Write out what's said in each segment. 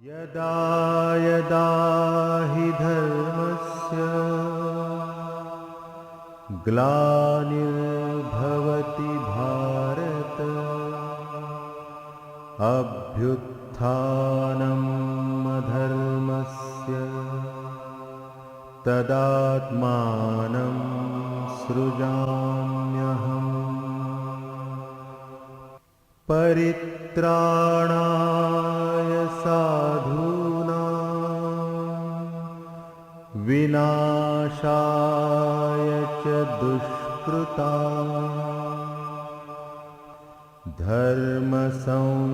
यदा यदा हि धर्मस्य ग्लानिर्भवति भारत अभ्युत्थानम् अधर्मस्य तदात्मानं सृजाम्यहम् परित्राणाय साधूनां विनाशाय च दुष्कृतां धर्म संस्थापनार्थाय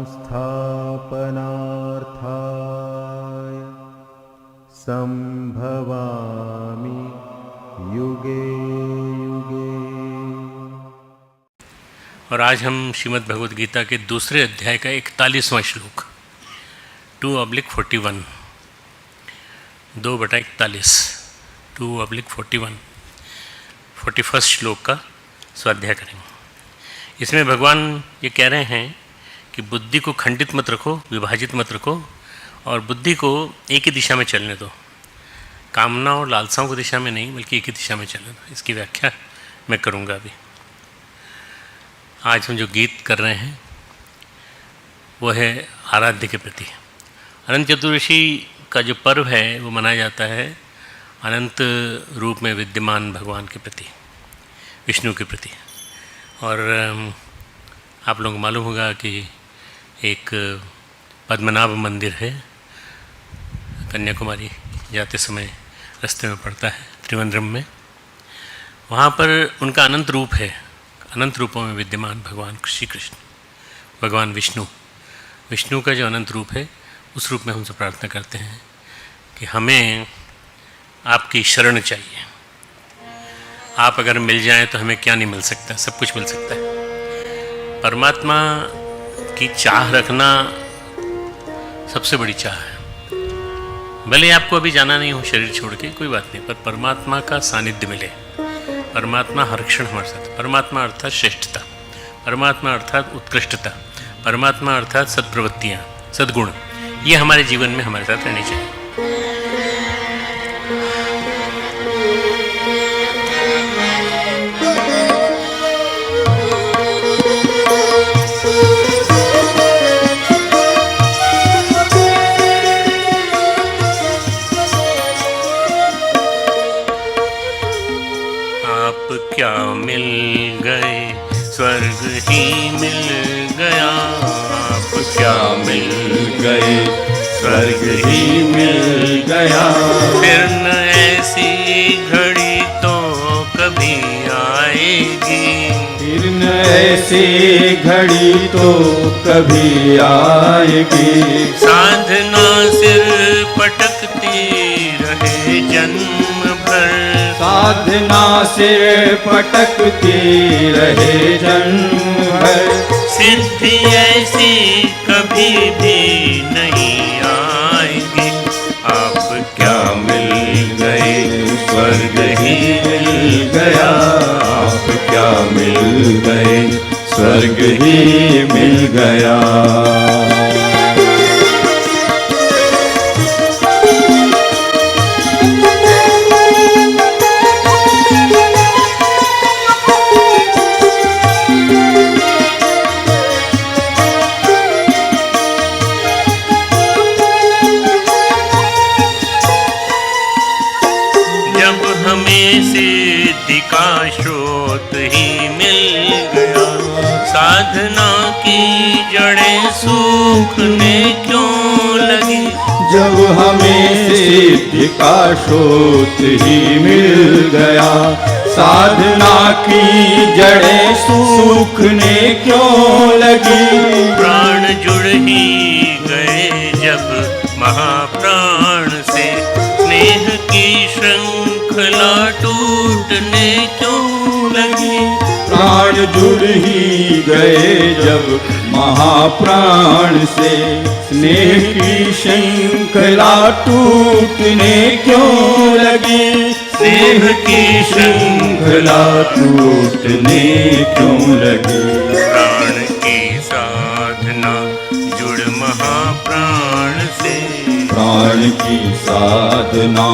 संभवामि युगे युगे। और आज हम श्रीमद् भगवद गीता के दूसरे अध्याय का 41वां श्लोक 2/41 2/41 2/41 41 श्लोक का स्वाध्याय करेंगे। इसमें भगवान ये कह रहे हैं कि बुद्धि को खंडित मत रखो, विभाजित मत रखो और बुद्धि को एक ही दिशा में चलने दो, कामना और लालसाओं की दिशा में नहीं बल्कि एक ही दिशा में चलने दो। इसकी व्याख्या मैं करूँगा अभी। आज हम जो गीत कर रहे हैं वो है आराध्य के प्रति। अनंत चतुर्दशी का जो पर्व है वो मनाया जाता है अनंत रूप में विद्यमान भगवान के प्रति, विष्णु के प्रति। और आप लोगों को मालूम होगा कि एक पद्मनाभ मंदिर है, कन्याकुमारी जाते समय रास्ते में पड़ता है त्रिवेंद्रम में। वहाँ पर उनका अनंत रूप है, अनंत रूपों में विद्यमान भगवान श्री कृष्ण, भगवान विष्णु का जो अनंत रूप है उस रूप में हमसे प्रार्थना करते हैं कि हमें आपकी शरण चाहिए। आप अगर मिल जाएं तो हमें क्या नहीं मिल सकता, सब कुछ मिल सकता है। परमात्मा की चाह रखना सबसे बड़ी चाह है। भले आपको अभी जाना नहीं हो शरीर छोड़ के, कोई बात नहीं, पर परमात्मा का सानिध्य मिले। परमात्मा हर क्षण हमारे साथ। परमात्मा अर्थात श्रेष्ठता, परमात्मा अर्थात उत्कृष्टता, परमात्मा अर्थात सत्प्रवृत्तियाँ, सद्गुण, ये हमारे जीवन में हमारे साथ रहनी चाहिए। क्या मिल गए स्वर्ग ही मिल गया, आप क्या मिल गए स्वर्ग ही मिल गया। फिर न ऐसी घड़ी तो कभी आएगी, फिर न ऐसी घड़ी तो कभी आएगी। साधना सिर पटकती रहे जन्म भर, साधना सिर पटकती रहे जन्म भर। सिद्धि ऐसी कभी भी नहीं आएगी, आप क्या मिल गए स्वर्ग ही मिल गया, आप क्या मिल गए स्वर्ग ही मिल गया। सिद्धि का स्रोत ही मिल गया, साधना की जड़ें सूखने क्यों लगी। जब हमें सिद्धि का स्रोत ही मिल गया, साधना की जड़ें सूखने क्यों लगी। प्राण जुड़ ही गए जब महाप्राण से, स्नेह की श्रृंखला टूटने क्यों लगी। प्राण जुड़ ही गए जब महाप्राण से, स्नेह की श्रृंखला टूटने क्यों लगी। स्नेह की श्रृंखला टूटने क्यों लगी। प्राण की साधना जुड़ महाप्राण से। प्राण की साधना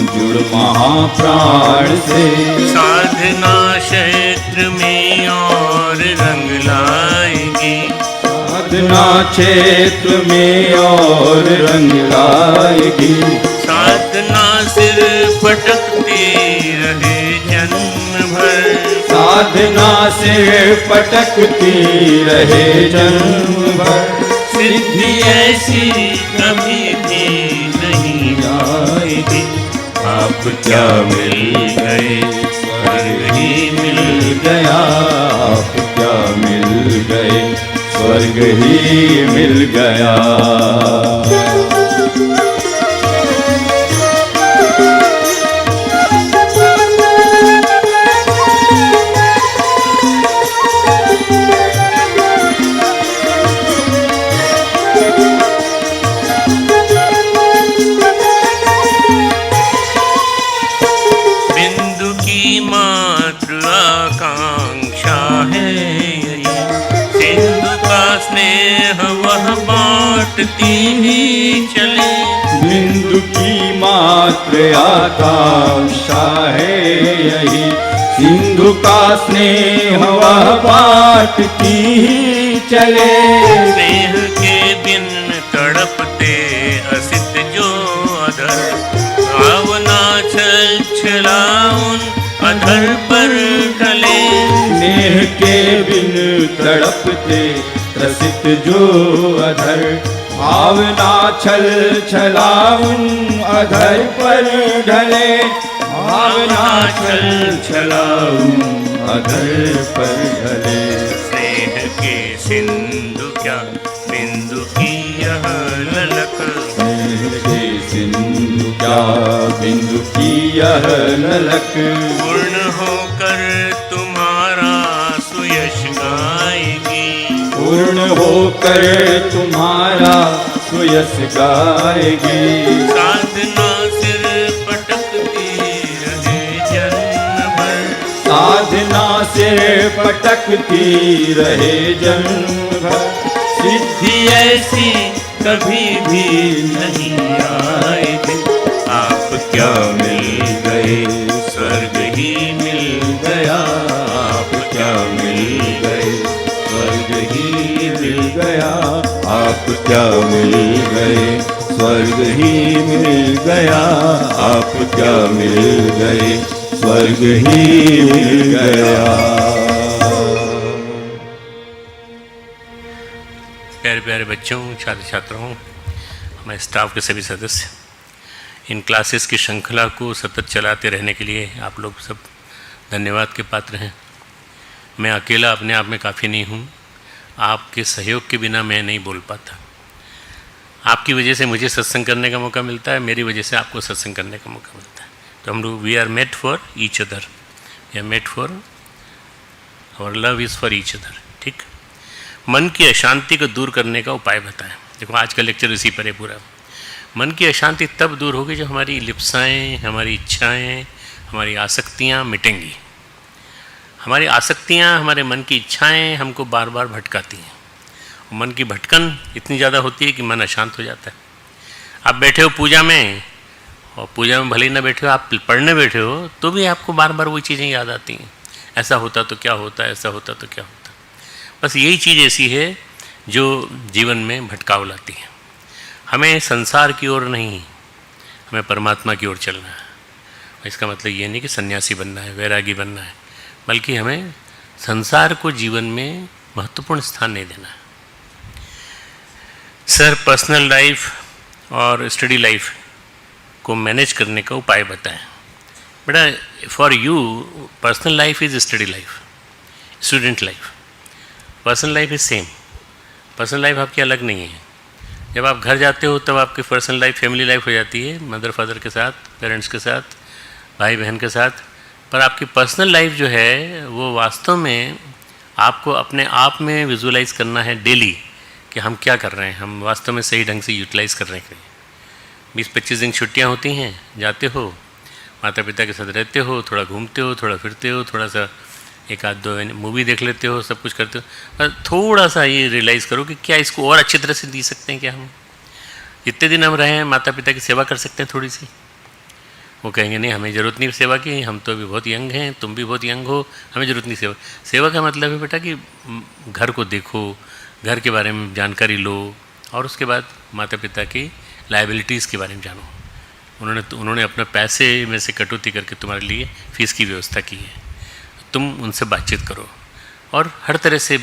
जुड़ महाप्राण से। साधना क्षेत्र में और रंग लाएगी। साधना क्षेत्र में और रंग लाएगी। साधना सिर पटकती रहे जन्म भर। साधना से पटकती रहे जन्म भर। सिद्धि ऐसी कभी भी नहीं आएगी। आप क्या मिल गए, स्वर्ग ही मिल गया। आप क्या मिल गए, स्वर्ग ही मिल गया। बिंदु की मात्र आकांक्षा है यही। सिंधु का स्नेह वह बांटती ही चले। बिंदु की मात्र आकांक्षा है यही। सिंधु का स्नेह वह बांटती ही चले। स्नेह के बिन तड़पते असित जो अधर। भावना छल छलाउन अधर पर ढले। स्नेह के बिन तड़पते त्रसित जो अधर। भावना छल छलाउन अधर पर ढले। भावना छल छलाउन अधर पर ढले। स्नेह के सिंधु क्या बिंदु की यह ललक। स्नेह के सिंधु क्या बिंदु की यह ललक। पूर्ण होकर तुम्हारा सुयश गाएगी। पूर्ण होकर तुम्हारा सुयश गाएगी। साधना सिर पटकती रहे जन्म भर। साधना से पटकती रहे जन्म भर। सिद्धि ऐसी कभी भी नहीं आएगी। आप क्या मिल गए, स्वर्ग ही मिल गया। आप क्या मिल गए, स्वर्ग ही मिल गया। आप क्या मिल गए, स्वर्ग ही मिल गया। आप क्या मिल गए, स्वर्ग ही मिल गया। प्यारे प्यारे बच्चों, छात्र छात्राओं, हमारे स्टाफ के सभी सदस्य, इन क्लासेस की श्रृंखला को सतत चलाते रहने के लिए आप लोग सब धन्यवाद के पात्र हैं। मैं अकेला अपने आप में काफ़ी नहीं हूँ। आपके सहयोग के बिना मैं नहीं बोल पाता। आपकी वजह से मुझे सत्संग करने का मौका मिलता है, मेरी वजह से आपको सत्संग करने का मौका मिलता है। तो हम लोग we are meant for each other, we are meant for our love is for each other. ठीक। मन की अशांति को दूर करने का उपाय बताएं। देखो आज का लेक्चर इसी पर है पूरा। मन की अशांति तब दूर होगी जब हमारी लिप्साएं, हमारी इच्छाएं, हमारी आसक्तियां मिटेंगी। हमारी आसक्तियां, हमारे मन की इच्छाएं हमको बार बार भटकाती हैं। और मन की भटकन इतनी ज़्यादा होती है कि मन अशांत हो जाता है। आप बैठे हो पूजा में, और पूजा में भले ही ना बैठे हो, आप पढ़ने बैठे हो, तो भी आपको बार बार वही चीज़ें याद आती हैं। ऐसा होता तो क्या होता, ऐसा होता तो क्या होता। बस यही चीज़ ऐसी है जो जीवन में भटकाव लाती है। हमें संसार की ओर नहीं, हमें परमात्मा की ओर चलना है। इसका मतलब ये नहीं कि सन्यासी बनना है, वैरागी बनना है, बल्कि हमें संसार को जीवन में महत्वपूर्ण स्थान नहीं देना है। सर पर्सनल लाइफ और स्टडी लाइफ को मैनेज करने का उपाय बताएं। बेटा, for you personal life is study life, student life. Personal life is same. Personal life आपकी अलग नहीं है। जब आप घर जाते हो तब आपकी पर्सनल लाइफ फैमिली लाइफ हो जाती है, मदर फादर के साथ, पेरेंट्स के साथ, भाई बहन के साथ। पर आपकी पर्सनल लाइफ जो है वो वास्तव में आपको अपने आप में विजुअलाइज करना है डेली कि हम क्या कर रहे हैं, हम वास्तव में सही ढंग से यूटिलाइज कर रहे हैं। 20-25 दिन छुट्टियाँ होती हैं, जाते हो, माता पिता के साथ रहते हो, थोड़ा घूमते हो, थोड़ा फिरते हो, थोड़ा सा एक आध दो मूवी देख लेते हो, सब कुछ करते हो। पर थोड़ा सा ये रियलाइज़ करो कि क्या इसको और अच्छी तरह से जी सकते हैं क्या हम। इतने दिन हम रहे हैं, माता पिता की सेवा कर सकते हैं थोड़ी सी। वो कहेंगे नहीं हमें ज़रूरत नहीं सेवा की, हम तो अभी बहुत यंग हैं, तुम भी बहुत यंग हो, हमें ज़रूरत नहीं सेवा। सेवा का मतलब है बेटा कि घर को देखो, घर के बारे में जानकारी लो, और उसके बाद माता पिता की लायबिलिटीज़ के बारे में जानो। उन्होंने अपने पैसे में से कटौती करके तुम्हारे लिए फ़ीस की व्यवस्था की है, तुम उनसे बातचीत करो और हर तरह से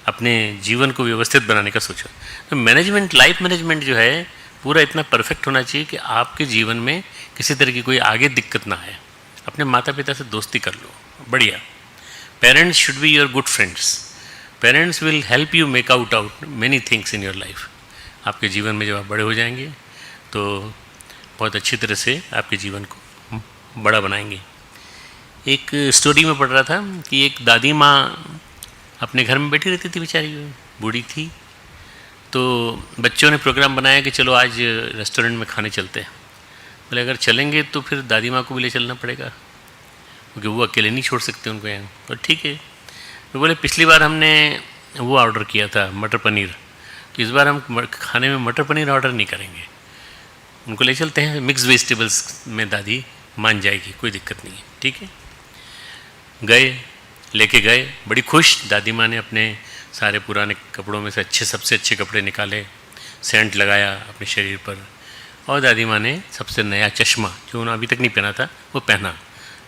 अपने जीवन को व्यवस्थित बनाने का सोचो। तो मैनेजमेंट, लाइफ मैनेजमेंट जो है पूरा इतना परफेक्ट होना चाहिए कि आपके जीवन में किसी तरह की कोई आगे दिक्कत ना आए। अपने माता पिता से दोस्ती कर लो, बढ़िया। Parents should be your good friends. Parents will help you make out many things in your life. आपके जीवन में जब आप बड़े हो जाएंगे तो बहुत अच्छी तरह से आपके जीवन को बड़ा बनाएंगे। एक स्टोरी में पढ़ रहा था कि एक दादी माँ अपने घर में बैठी रहती थी, बेचारी बूढ़ी थी। तो बच्चों ने प्रोग्राम बनाया कि चलो आज रेस्टोरेंट में खाने चलते हैं। बोले अगर चलेंगे तो फिर दादी माँ को भी ले चलना पड़ेगा, क्योंकि वो अकेले नहीं छोड़ सकते उनको यहाँ। और ठीक है। तो बोले पिछली बार हमने वो ऑर्डर किया था मटर पनीर, तो इस बार हम खाने में मटर पनीर ऑर्डर नहीं करेंगे, उनको ले चलते हैं मिक्स वेजिटेबल्स में, दादी मान जाएगी, कोई दिक्कत नहीं है। ठीक है, गए, लेके गए, बड़ी खुश दादी माँ ने अपने सारे पुराने कपड़ों में से सबसे अच्छे कपड़े निकाले, सेंट लगाया अपने शरीर पर, और दादी माँ ने सबसे नया चश्मा जो उन्होंने अभी तक नहीं पहना था वो पहना,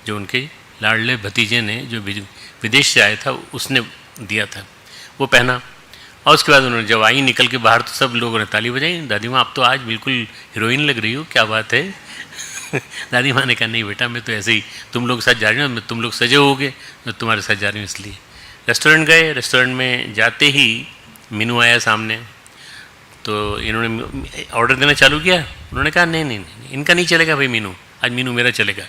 जो उनके लाडले भतीजे ने जो विदेश से आया था उसने दिया था, वो पहना। और उसके बाद उन्होंने जब आई निकल के बाहर तो सब लोगों ने ताली बजाई, दादी माँ आप तो आज बिल्कुल हीरोइन लग रही हो, क्या बात है। दादी माँ ने कहा नहीं बेटा मैं तो ऐसे ही तुम लोग के साथ जा रही हूँ, तुम लोग सजे होगे तो तुम्हारे साथ जा रही हूँ इसलिए। रेस्टोरेंट गए, रेस्टोरेंट में जाते ही मेनू आया सामने, तो इन्होंने ऑर्डर देना चालू किया। उन्होंने कहा नहीं नहीं नहीं इनका नहीं चलेगा भाई मीनू, आज मीनू मेरा चलेगा।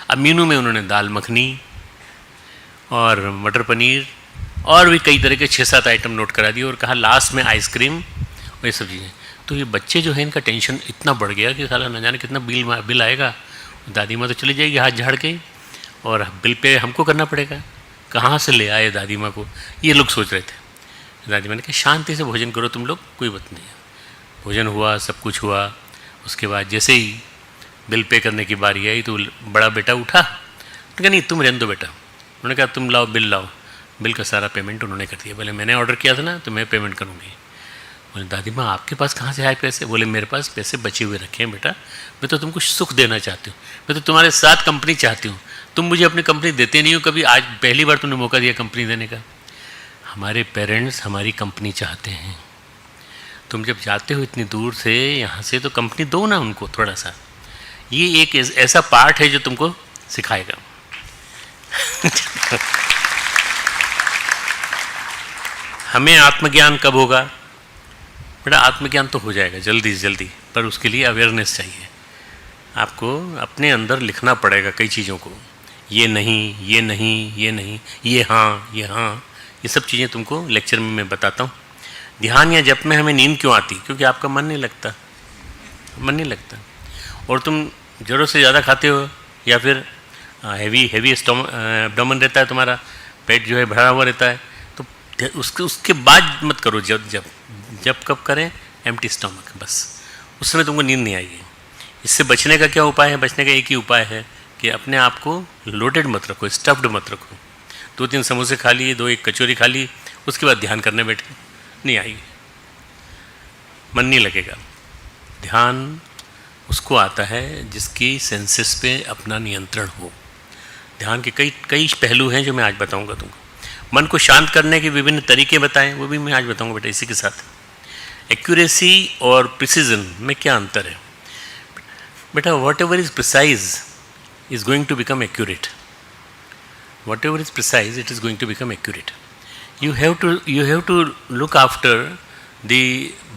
अब मीनू में उन्होंने दाल मखनी और मटर पनीर और भी कई तरह के 6-7 आइटम नोट करा दिए और कहा लास्ट में आइसक्रीम और ये सब चीज़ें। तो ये बच्चे जो है इनका टेंशन इतना बढ़ गया कि साला न जाने कितना बिल आएगा। दादी माँ तो चली जाएगी हाथ झाड़ के और बिल पे हमको करना पड़ेगा, कहाँ से ले आए दादी माँ को, ये लोग सोच रहे थे। दादी माँ ने कहा शांति से भोजन करो तुम लोग, कोई बात नहीं है। भोजन हुआ, सब कुछ हुआ। उसके बाद जैसे ही बिल पे करने की बारी आई तो बड़ा बेटा उठा, तो कहा नहीं तुम रहने दो बेटा। उन्होंने कहा तुम लाओ बिल लाओ। बिल का सारा पेमेंट उन्होंने कर दिया। बोले मैंने ऑर्डर किया था ना तो मैं पेमेंट करूँगी। बोले दादी माँ आपके पास कहाँ से आए पैसे? बोले मेरे पास पैसे बचे हुए रखे हैं बेटा, मैं तो तुमको सुख देना चाहती हूँ, मैं तो तुम्हारे साथ कंपनी चाहती हूँ, तुम मुझे अपनी कंपनी देते नहीं हो कभी, आज पहली बार तुमने मौका दिया कंपनी देने का। हमारे पेरेंट्स हमारी कंपनी चाहते हैं, तुम जब जाते हो इतनी दूर से यहाँ से तो कंपनी दो ना उनको थोड़ा सा। ये एक ऐसा पार्ट है जो तुमको सिखाएगा। हमें आत्मज्ञान कब होगा बेटा? आत्मज्ञान तो हो जाएगा जल्दी से जल्दी, पर उसके लिए अवेयरनेस चाहिए। आपको अपने अंदर लिखना पड़ेगा कई चीज़ों को, ये नहीं, ये नहीं, ये नहीं, ये हाँ, ये हाँ, ये सब चीज़ें तुमको लेक्चर में मैं बताता हूँ। ध्यान या जप में हमें नींद क्यों आती? क्योंकि आपका मन नहीं लगता, मन नहीं लगता, और तुम ज़रूरत से ज़्यादा खाते हो या फिर हैवी एब्डोमेन रहता है तुम्हारा, पेट जो है भरा हुआ रहता है, तो उसके बाद मत करो। जब कब करें? एम्प्टी स्टमक, बस उस समय तुमको नींद नहीं आएगी। इससे बचने का क्या उपाय है? बचने का एक ही उपाय है कि अपने आप को लोडेड मत रखो, स्टफ्ड मत रखो। 2-3 समोसे खा लिए, 2-1 कचौरी खा ली, उसके बाद ध्यान करने बैठे, नहीं आएगी, मन नहीं लगेगा। ध्यान उसको आता है जिसकी सेंसेस पे अपना नियंत्रण हो। ध्यान के कई पहलू हैं जो मैं आज बताऊंगा तुमको। मन को शांत करने के विभिन्न तरीके बताएं, वो भी मैं आज बताऊंगा बेटा इसी के साथ। एक्यूरेसी और प्रिसीजन में क्या अंतर है बेटा? Whatever is precise is going to become accurate. Whatever is precise it is going to become accurate. You have to look after the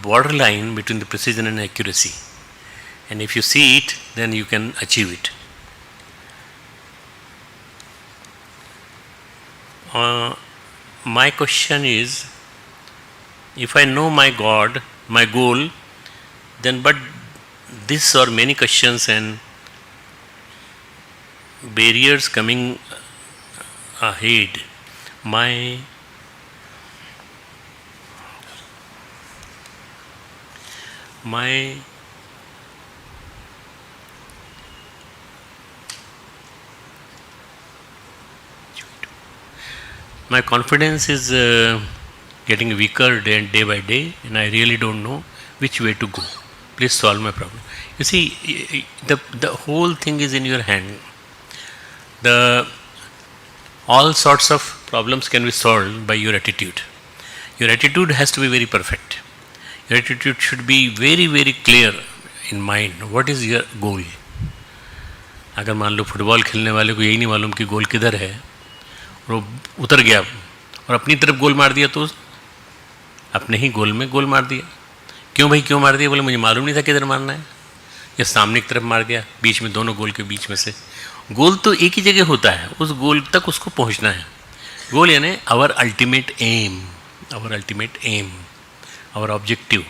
borderline between the precision and accuracy, and if you see it, then you can achieve it. My question is, if I know my God, my goal, then but this or many questions and barriers coming ahead, my my confidence is getting weaker day by day, and I really don't know which way to go. Please solve my problem. You see, the whole thing is in your hand. All sorts of problems can be solved by your attitude. Your attitude has to be very perfect. Your attitude should be very very clear in mind. What is your goal? अगर मान लो football खेलने वाले को यही नहीं मालूम कि गोल किधर है, और वो उतर गया और अपनी तरफ गोल मार दिया, तो अपने ही गोल में गोल मार दिया. क्यों भाई क्यों मार दिया? बोले मुझे मालूम नहीं था किधर मारना है. या सामने की तरफ मार गया, बीच में, दोनों गोल के बीच में से. गोल तो एक ही जगह होता है, उस गोल तक उसको पहुंचना है. गोल यानी our ultimate aim, our objective,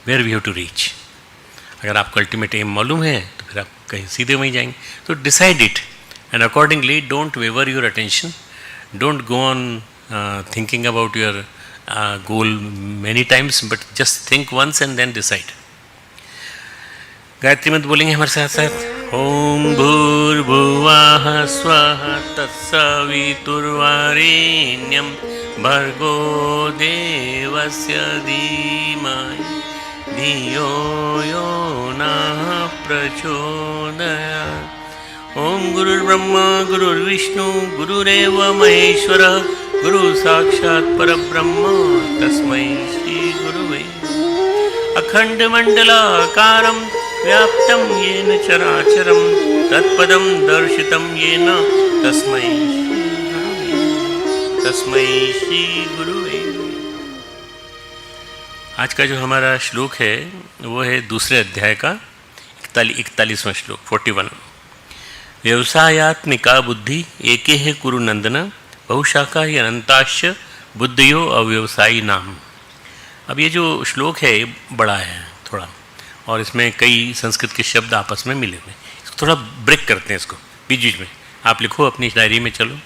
where we have to reach. अगर आपको अल्टीमेट एम मालूम है तो फिर आप कहीं सीधे वहीं जाएंगे. तो decide it and accordingly don't waver your attention, don't go on thinking about your goal many times, but just think once and then decide. Gayatri मंत्र बोलेंगे हमारे साथ साथ. ओम भूर्भुवः स्वः तत्सवितुर्वरेण्यं भर्गो देवस्य धीमहि धियो यो नः प्रचोदयात्. ओम गुरुर्ब्रह्मा गुरुर्विष्णु गुरुरेव महेश्वरः गुरु साक्षात् परब्रह्म तस्मै श्री गुरुवे. अखंड मंडलाकारं व्याप्तं येन चराचरं तत्पदं दर्शितं येन तस्मै श्री गुरुवे. आज का जो हमारा श्लोक है वो है दूसरे अध्याय का 41वां श्लोक 41. व्यवसायात्मिका बुद्धि एके है कुरु नंदन बहुशाखा ही अनंताश्च बुद्धियो अव्यवसायी नाम. अब ये जो श्लोक है बड़ा है थोड़ा, और इसमें कई संस्कृत के शब्द आपस में मिले हुए. इसको थोड़ा ब्रेक करते हैं, इसको बीच बीच में. आप लिखो अपनी डायरी में, चलो.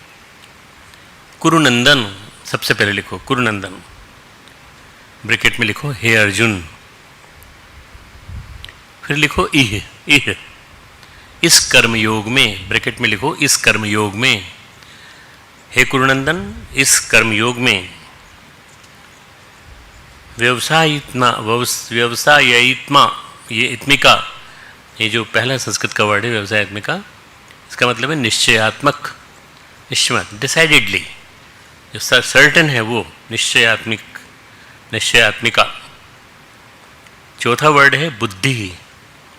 कुरुनंदन सबसे पहले लिखो, कुरुनंदन. ब्रैकेट में लिखो हे अर्जुन. फिर लिखो इह. इस कर्मयोग में, ब्रैकेट में लिखो इस कर्मयोग में. हे कुरुनंदन, इस कर्मयोग में व्यवसायित्मा, ये इत्मिका, ये जो पहला संस्कृत का वर्ड है व्यवसायित्मिका, इसका मतलब है निश्चयात्मक, निश्चय, डिसाइडेडली, जो सर्टन है वो निश्चयात्मिका. चौथा वर्ड है बुद्धि.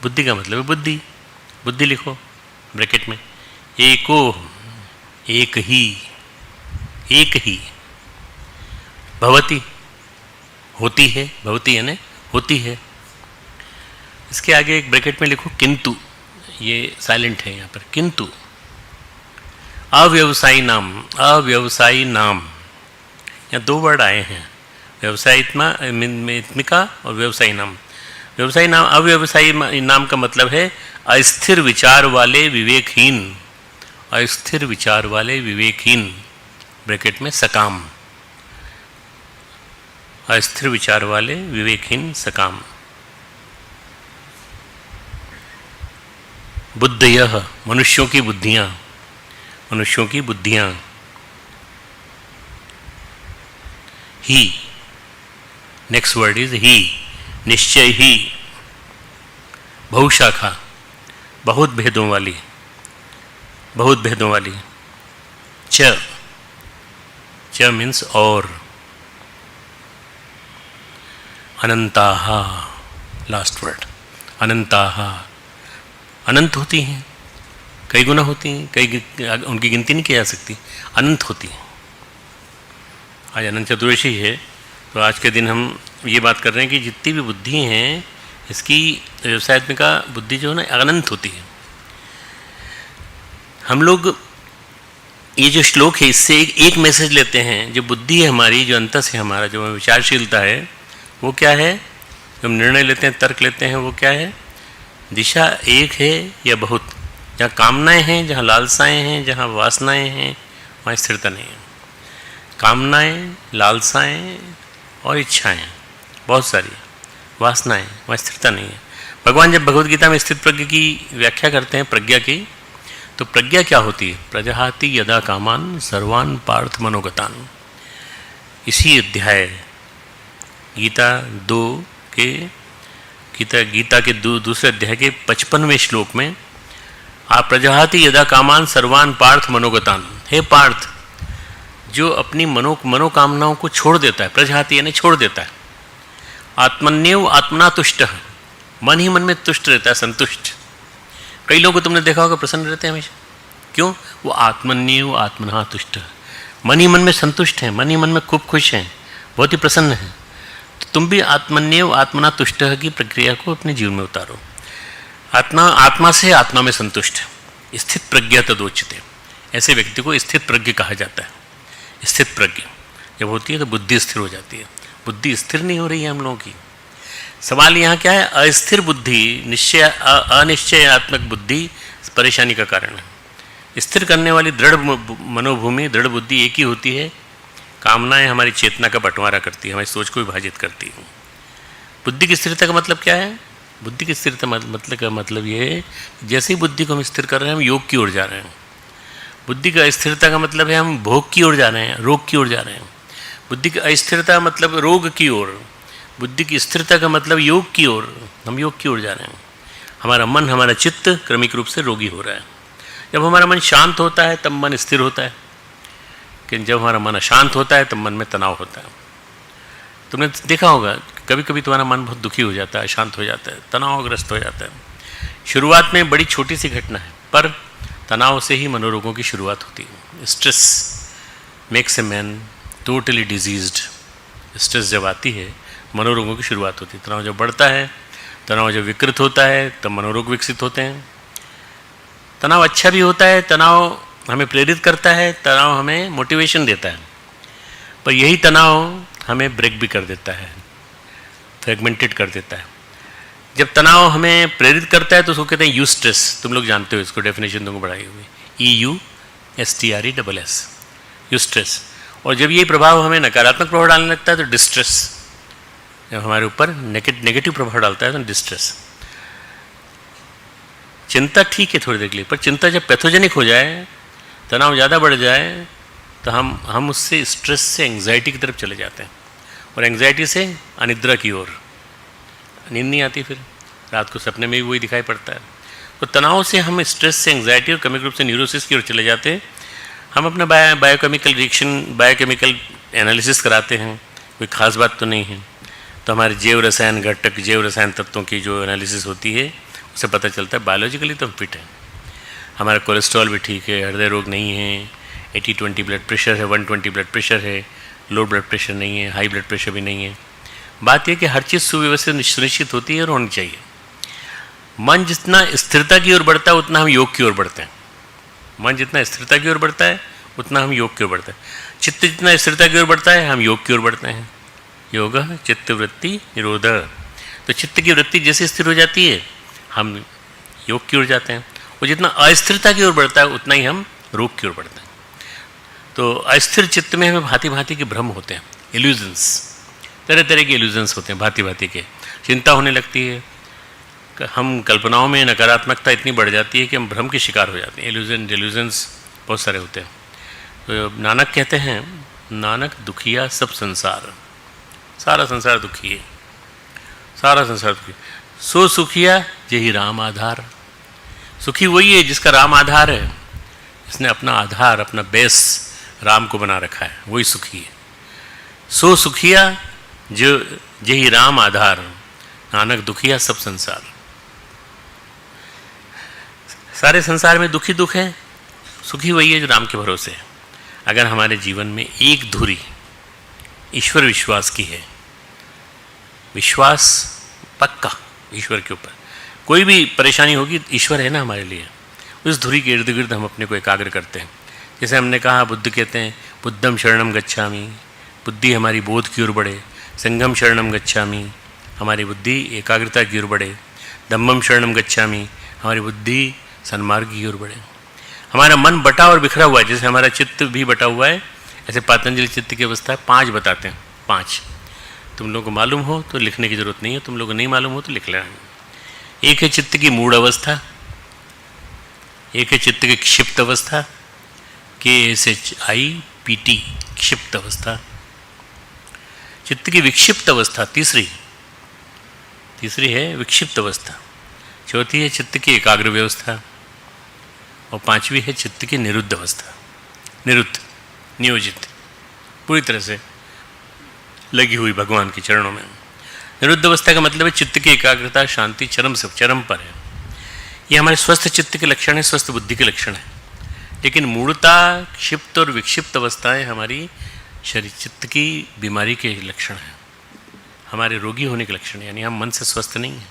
बुद्धि का मतलब है बुद्धि लिखो ब्रैकेट में. एको, एक ही. भवति, होती है, भवति यानी होती है. इसके आगे एक ब्रैकेट में लिखो किंतु, ये साइलेंट है यहाँ पर, किंतु. अव्यवसायी नाम, यहाँ दो वर्ड आए हैं, व्यवसायित्मिका और व्यवसायी नाम. व्यवसायी नाम, अव्यवसायी नाम का मतलब है अस्थिर विचार वाले विवेकहीन, ब्रैकेट में सकाम. अस्थिर विचार वाले विवेकहीन सकाम. बुद्धयः, मनुष्यों की बुद्धियां. ही, नेक्स्ट वर्ड इज ही, निश्चय ही. बहुशाखा, बहुत भेदों वाली. च मीन्स और. अनंताः, लास्ट वर्ड, अनंताः. अनंत होती हैं, कई गुना होती हैं, कई उनकी गिनती नहीं की जा सकती, अनंत होती हैं. आज अनंत चतुर्दशी है, तो आज के दिन हम ये बात कर रहे हैं कि जितनी भी बुद्धि हैं, इसकी व्यवसायित्मिका बुद्धि जो है ना अनंत होती है. हम लोग ये जो श्लोक है इससे एक मैसेज लेते हैं. जो बुद्धि है हमारी, जो अंतस है हमारा, जो विचारशीलता है, वो क्या है? जो हम निर्णय लेते हैं, तर्क लेते हैं, वो क्या है? दिशा एक है या बहुत? जहाँ कामनाएं हैं, जहाँ लालसाएं हैं, जहाँ वासनाएं हैं, वहाँ स्थिरता नहीं है. कामनाएं, लालसाएं और इच्छाएं बहुत सारी, वासनाएं, वहाँ स्थिरता नहीं है. भगवान जब भगवद गीता में स्थित प्रज्ञ की व्याख्या करते हैं, प्रज्ञा की, तो तो प्रज्ञा क्या होती है? प्रजहाति यदा कामान सर्वान पार्थ मनोगतान। इसी अध्याय गीता के दूसरे अध्याय के 55वें श्लोक में आप प्रजहाति यदा कामान सर्वान पार्थ मनोगतान, हे पार्थ, जो अपनी मनोकामनाओं को छोड़ देता है, प्रजहाति यानी छोड़ देता है, आत्मन्यव आत्मना तुष्ट, मन ही मन में तुष्ट रहता है, संतुष्ट। कई लोगों को तुमने देखा होगा प्रसन्न रहते हैं हमेशा, क्यों? वो आत्मन्यव आत्मना तुष्ट, मन ही मन में संतुष्ट हैं, मन ही मन में खूब खुश हैं, बहुत ही प्रसन्न हैं। तो तुम भी आत्मन्यव आत्मना तुष्ट की प्रक्रिया को अपने जीवन में उतारो। आत्मा से आत्मा में संतुष्ट, स्थित प्रज्ञा तदोच्यते, ऐसे व्यक्ति को स्थित प्रज्ञ कहा जाता है। स्थित प्रज्ञ जब होती है तो बुद्धि स्थिर हो जाती है। बुद्धि स्थिर नहीं हो रही है हम लोगों की। सवाल यहाँ क्या है? अस्थिर बुद्धि, अनिश्चयात्मक बुद्धि परेशानी का कारण है। स्थिर करने वाली दृढ़ मनोभूमि, दृढ़ बुद्धि एक ही होती है। कामनाएं हमारी चेतना का बंटवारा करती है, हमारी सोच को विभाजित करती है। बुद्धि की स्थिरता का मतलब क्या है? बुद्धि की स्थिरता मतलब ये है, जैसे ही बुद्धि को हम स्थिर कर रहे हैं हम योग की ओर जा रहे हैं। बुद्धि का स्थिरता का मतलब है हम भोग की ओर जा रहे हैं, रोग की ओर जा रहे हैं। बुद्धि की अस्थिरता मतलब रोग की ओर, बुद्धि की स्थिरता का मतलब योग की ओर, हम योग की ओर जा रहे हैं। हमारा मन, हमारा चित्त क्रमिक रूप से रोगी हो रहा है। जब हमारा मन शांत होता है तब मन स्थिर होता है, लेकिन जब हमारा मन अशांत होता है तब मन में तनाव होता है। तुमने देखा होगा कभी कभी तुम्हारा मन बहुत दुखी हो जाता है, अशांत हो जाता है, तनावग्रस्त हो जाता है। शुरुआत में बड़ी छोटी सी घटना है, पर तनाव से ही मनोरोगों की शुरुआत होती है। Stress makes a man totally diseased. Stress जब आती है मनोरोगों की शुरुआत होती है। तनाव जब बढ़ता है, तनाव जब विकृत होता है तब मनोरोग विकसित होते हैं। तनाव अच्छा भी होता है, तनाव हमें प्रेरित करता है, तनाव हमें मोटिवेशन देता है, पर यही तनाव हमें ब्रेक भी कर देता है, फ्रेगमेंटेड कर देता है। जब तनाव हमें प्रेरित करता है तो उसको कहते हैं यू स्ट्रेस। तुम लोग जानते हो इसको, डेफिनेशन तुमको बढ़ाई हुई, EUSTRESS, यू स्ट्रेस। और जब ये प्रभाव हमें नकारात्मक प्रभाव डालने लगता है तो डिस्ट्रेस। जब हमारे ऊपर नेगेटिव प्रभाव डालता है तो डिस्ट्रेस। चिंता ठीक है थोड़ी देर के लिए, पर चिंता जब पैथोजेनिक हो जाए, तनाव ज़्यादा बढ़ जाए, तो हम उससे स्ट्रेस से एंग्जाइटी की तरफ चले जाते हैं, और एंग्जाइटी से अनिद्रा की ओर। नींद नहीं आती, फिर रात को सपने में भी वही दिखाई पड़ता है। तो तनाव से हम स्ट्रेस से एंग्जाइटी और क्रमिक रूप से न्यूरोसिस की ओर चले जाते हैं। हम अपना बायोकेमिकल रिएक्शन, बायोकेमिकल एनालिसिस कराते हैं, कोई ख़ास बात तो नहीं है। तो हमारे जैव रसायन घटक, जैव रसायन तत्वों की जो एनालिसिस होती है उससे पता चलता है बायोलॉजिकली तो हम फिट हैं। हमारा कोलेस्ट्रॉल भी ठीक है, हृदय रोग नहीं है, 80-20 ब्लड प्रेशर है, 120 ब्लड प्रेशर है, लो ब्लड प्रेशर नहीं है, हाई ब्लड प्रेशर भी नहीं है। बात यह कि हर चीज़ सुव्यवस्थित सुनिश्चित होती है और होनी चाहिए। मन जितना स्थिरता की ओर बढ़ता है उतना हम योग की ओर बढ़ते हैं। मन जितना स्थिरता की ओर बढ़ता है उतना हम योग की ओर बढ़ते हैं। चित्त जितना स्थिरता की ओर बढ़ता है हम योग की ओर बढ़ते हैं। योग चित्त वृत्ति निरोध। तो चित्त की वृत्ति जैसे स्थिर हो जाती है हम योग की ओर जाते हैं, और जितना अस्थिरता की ओर बढ़ता है उतना ही हम रोग की ओर बढ़ते हैं। तो अस्थिर चित्त में हमें भांति भांति के भ्रम होते हैं, इल्यूजन्स, तरह तरह के इल्यूजन्स होते हैं, भांति भांति के। चिंता होने लगती है, हम कल्पनाओं में नकारात्मकता इतनी बढ़ जाती है कि हम भ्रम के शिकार हो जाते हैं। इल्यूजन्स बहुत सारे होते हैं। तो नानक कहते हैं, नानक दुखिया सब संसार, सारा संसार दुखी है, सारा संसार दुखी। सो सुखिया यही राम आधार। सुखी वही है जिसका राम आधार है, जिसने अपना आधार, अपना बेस राम को बना रखा है, वही सुखी है। सो सुखिया जो यही राम आधार, नानक दुखिया सब संसार। सारे संसार में दुखी दुख है, सुखी वही है जो राम के भरोसे है। अगर हमारे जीवन में एक धुरी ईश्वर विश्वास की है, विश्वास पक्का ईश्वर के ऊपर, कोई भी परेशानी होगी ईश्वर है ना हमारे लिए, उस धुरी के इर्द गिर्द हम अपने को एकाग्र करते हैं। जैसे हमने कहा, बुद्ध कहते हैं बुद्धम शरणम गच्छामि, बुद्धि हमारी बोध की ओर बढ़े। संगम शरणम गच्छामि, हमारी बुद्धि एकाग्रता की ओर बढ़े। धम्मम शरणम गच्छामि, हमारी बुद्धि सन्मार्ग की ओर बढ़े। हमारा मन बटा और बिखरा हुआ है, जैसे हमारा चित्त भी बटा हुआ है, ऐसे पातंजलि चित्त की अवस्था 5 बताते हैं। 5 तुम लोगों को मालूम हो तो लिखने की जरूरत नहीं है, तुम लोगों को नहीं मालूम हो तो लिख लेना। एक है चित्त की मूढ़ अवस्था, एक है चित्त की क्षिप्त अवस्था, KSHIPT, क्षिप्त अवस्था। चित्त की विक्षिप्त अवस्था तीसरी है विक्षिप्त अवस्था। चौथी है चित्त की एकाग्र व्यवस्था, और पांचवी है चित्त की निरुद्ध अवस्था। निरुद्ध, नियोजित, पूरी तरह से लगी हुई भगवान के चरणों में। निरुद्ध अवस्था का मतलब है चित्त की एकाग्रता, शांति चरम पर है। ये हमारे स्वस्थ चित्त के लक्षण है, स्वस्थ बुद्धि के लक्षण है। लेकिन मूढ़ता, क्षिप्त और विक्षिप्त अवस्थाएं हमारी शरीर चित्त की बीमारी के लक्षण हैं, हमारे रोगी होने के लक्षण हैं। यानी हम मन से स्वस्थ नहीं हैं।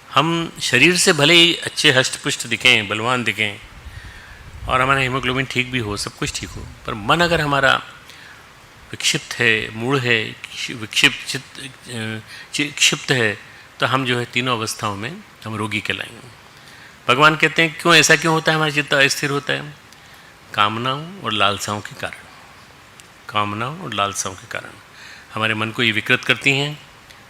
हम शरीर से भले ही अच्छे हष्टपुष्ट दिखें, बलवान दिखें, और हमारा हीमोग्लोबिन ठीक भी हो, सब कुछ ठीक हो, पर मन अगर हमारा विक्षिप्त है, मूढ़ है, क्षिप्त है, तो हम जो है तीनों अवस्थाओं में हम रोगी कहलाएंगे। भगवान कहते हैं क्यों ऐसा क्यों होता है, हमारा चित्त अस्थिर होता है? कामनाओं और लालसाओं के कारण। कामनाओं और लालसाओं के कारण हमारे मन को ये विकृत करती हैं,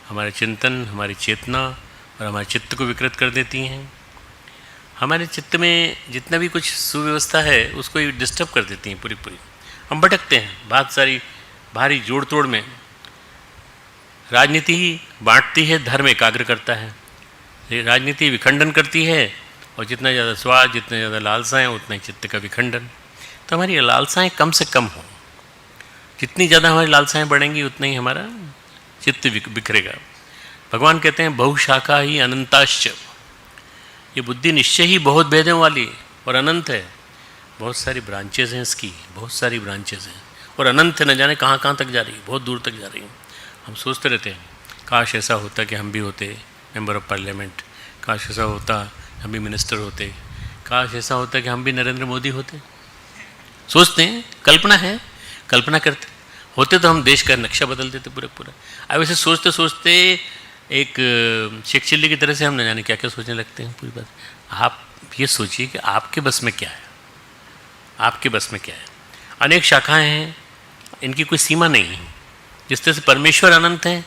हमारे चिंतन, हमारी चेतना और हमारे चित्त को विकृत कर देती हैं। हमारे चित्त में जितना भी कुछ सुव्यवस्था है उसको ये डिस्टर्ब कर देती हैं पूरी। हम भटकते हैं बहुत सारी भारी जोड़ तोड़ में। राजनीति ही बांटती है, धर्म एकाग्र करता है। राजनीति विखंडन करती है, और जितना ज़्यादा स्वाद, जितने ज़्यादा लालसाएँ, उतना ही चित्त का विखंडन। तो हमारी लालसाएँ कम से कम हो। जितनी ज़्यादा हमारी लालसाएँ बढ़ेंगी उतना ही हमारा चित्त बिखरेगा। भगवान कहते हैं बहुशाखा ही अनंताश्च। ये बुद्धि निश्चय ही बहुत भेदों वाली और अनंत है। बहुत सारी ब्रांचेज़ हैं इसकी, बहुत सारी ब्रांचेज़ हैं, और अनंत न जाने कहाँ कहाँ तक जा रही है, बहुत दूर तक जा रही है। हम सोचते रहते हैं काश ऐसा होता कि हम भी होते मेंबर ऑफ पार्लियामेंट, काश ऐसा होता हम भी मिनिस्टर होते, काश ऐसा होता कि हम भी नरेंद्र मोदी होते। सोचते हैं, कल्पना है, कल्पना करते होते तो हम देश का नक्शा बदल देते पूरा। अब ऐसे सोचते सोचते एक शेख चिल्ली की तरह से हम न जाने क्या क्या सोचने लगते हैं पूरी बात। आप ये सोचिए कि आपके बस में क्या है, आपके बस में क्या है। अनेक शाखाएं हैं, इनकी कोई सीमा नहीं है। जिस तरह से परमेश्वर अनंत है,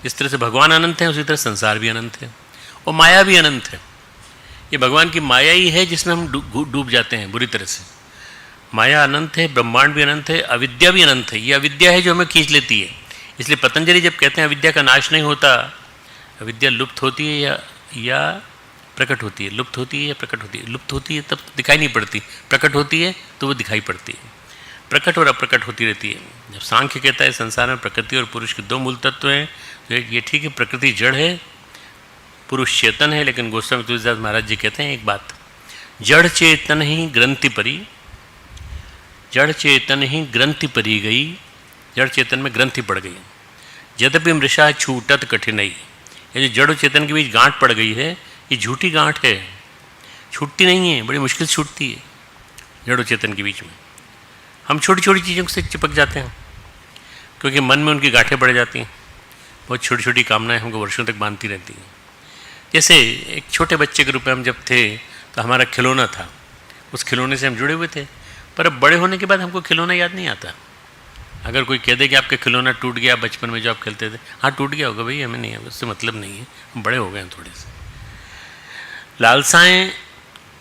जिस तरह से भगवान अनंत है, उसी तरह संसार भी अनंत है, और माया भी अनंत है। ये भगवान की माया ही है जिसमें हम डूब जाते हैं बुरी तरह से। माया अनंत है, ब्रह्मांड भी अनंत है, अविद्या भी अनंत है। ये अविद्या है जो हमें खींच लेती है। इसलिए पतंजलि जब कहते हैं अविद्या का नाश नहीं होता, अविद्या लुप्त होती है या प्रकट होती है, लुप्त होती है या प्रकट होती है। लुप्त होती है तब दिखाई नहीं पड़ती, प्रकट होती है तो वो दिखाई पड़ती है। प्रकट और अप्रकट होती रहती है। जब सांख्य कहता है संसार में प्रकृति और पुरुष के दो मूल तत्व हैं, तो ये ठीक है, प्रकृति जड़ है, पुरुष चेतन है। लेकिन गोस्वामी तुलसीदास महाराज जी कहते हैं एक बात, जड़ चेतन ही ग्रंथि परी, जड़ चेतन ही ग्रंथि परी गई, जड़ चेतन में ग्रंथि पड़ गई। यद्यपि मृषा छूटत कठिनाई, ये जो जड़ और चेतन के बीच गांठ पड़ गई है, ये झूठी गांठ है, छूटती नहीं है, बड़ी मुश्किल से छूटती है जड़ और चेतन के बीच में। हम छोटी छोटी चीज़ों से चिपक जाते हैं, क्योंकि मन में उनकी गांठें पड़ जाती हैं। बहुत छोटी छोटी कामनाएं हमको वर्षों तक बांधती रहती हैं। जैसे एक छोटे बच्चे के रूप में हम जब थे तो हमारा खिलौना था, उस खिलौने से हम जुड़े हुए थे। पर अब बड़े होने के बाद हमको खिलौना याद नहीं आता। अगर कोई कह दे कि आपका खिलौना टूट गया बचपन में जो आप खेलते थे, हाँ टूट गया होगा भाई, हमें नहीं है, उससे मतलब नहीं है, हम बड़े हो गए हैं थोड़े से। लालसाएँ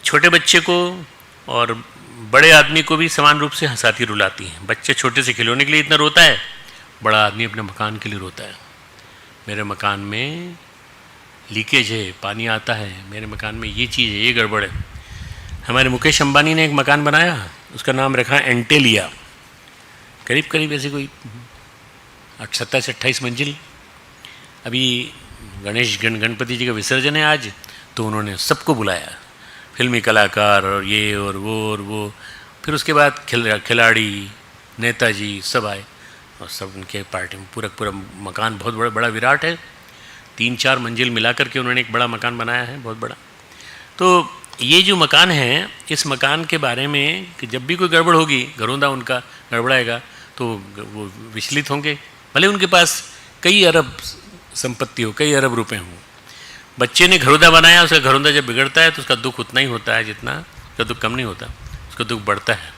छोटे बच्चे को और बड़े आदमी को भी समान रूप से हंसाती रुलाती हैं। बच्चे छोटे से खिलौने के लिए इतना रोता है, बड़ा आदमी अपने मकान के लिए रोता है। मेरे मकान में लीकेज है, पानी आता है, मेरे मकान में ये चीज़ है, ये गड़बड़ है। हमारे मुकेश अंबानी ने एक मकान बनाया, उसका नाम रखा एंटेलिया, करीब करीब ऐसे कोई 27-28 मंजिल। अभी गणपति जी का विसर्जन है आज, तो उन्होंने सबको बुलाया, फिल्मी कलाकार और ये और वो। फिर उसके बाद खिलाड़ी, नेताजी सब आए, और सब उनके पार्टी में पूरा मकान बहुत बड़ा विराट है। 3-4 मंजिल मिलाकर के उन्होंने एक बड़ा मकान बनाया है, बहुत बड़ा। तो ये जो मकान है, इस मकान के बारे में कि जब भी कोई गड़बड़ होगी, घरौंदा उनका गड़बड़ाएगा, तो वो विचलित होंगे, भले उनके पास कई अरब संपत्ति हो, कई अरब रुपए हों। बच्चे ने घरौंदा बनाया, उसका घरौंदा जब बिगड़ता है तो उसका दुख उतना ही होता है जितना, उसका दुख कम नहीं होता, उसका दुख बढ़ता है।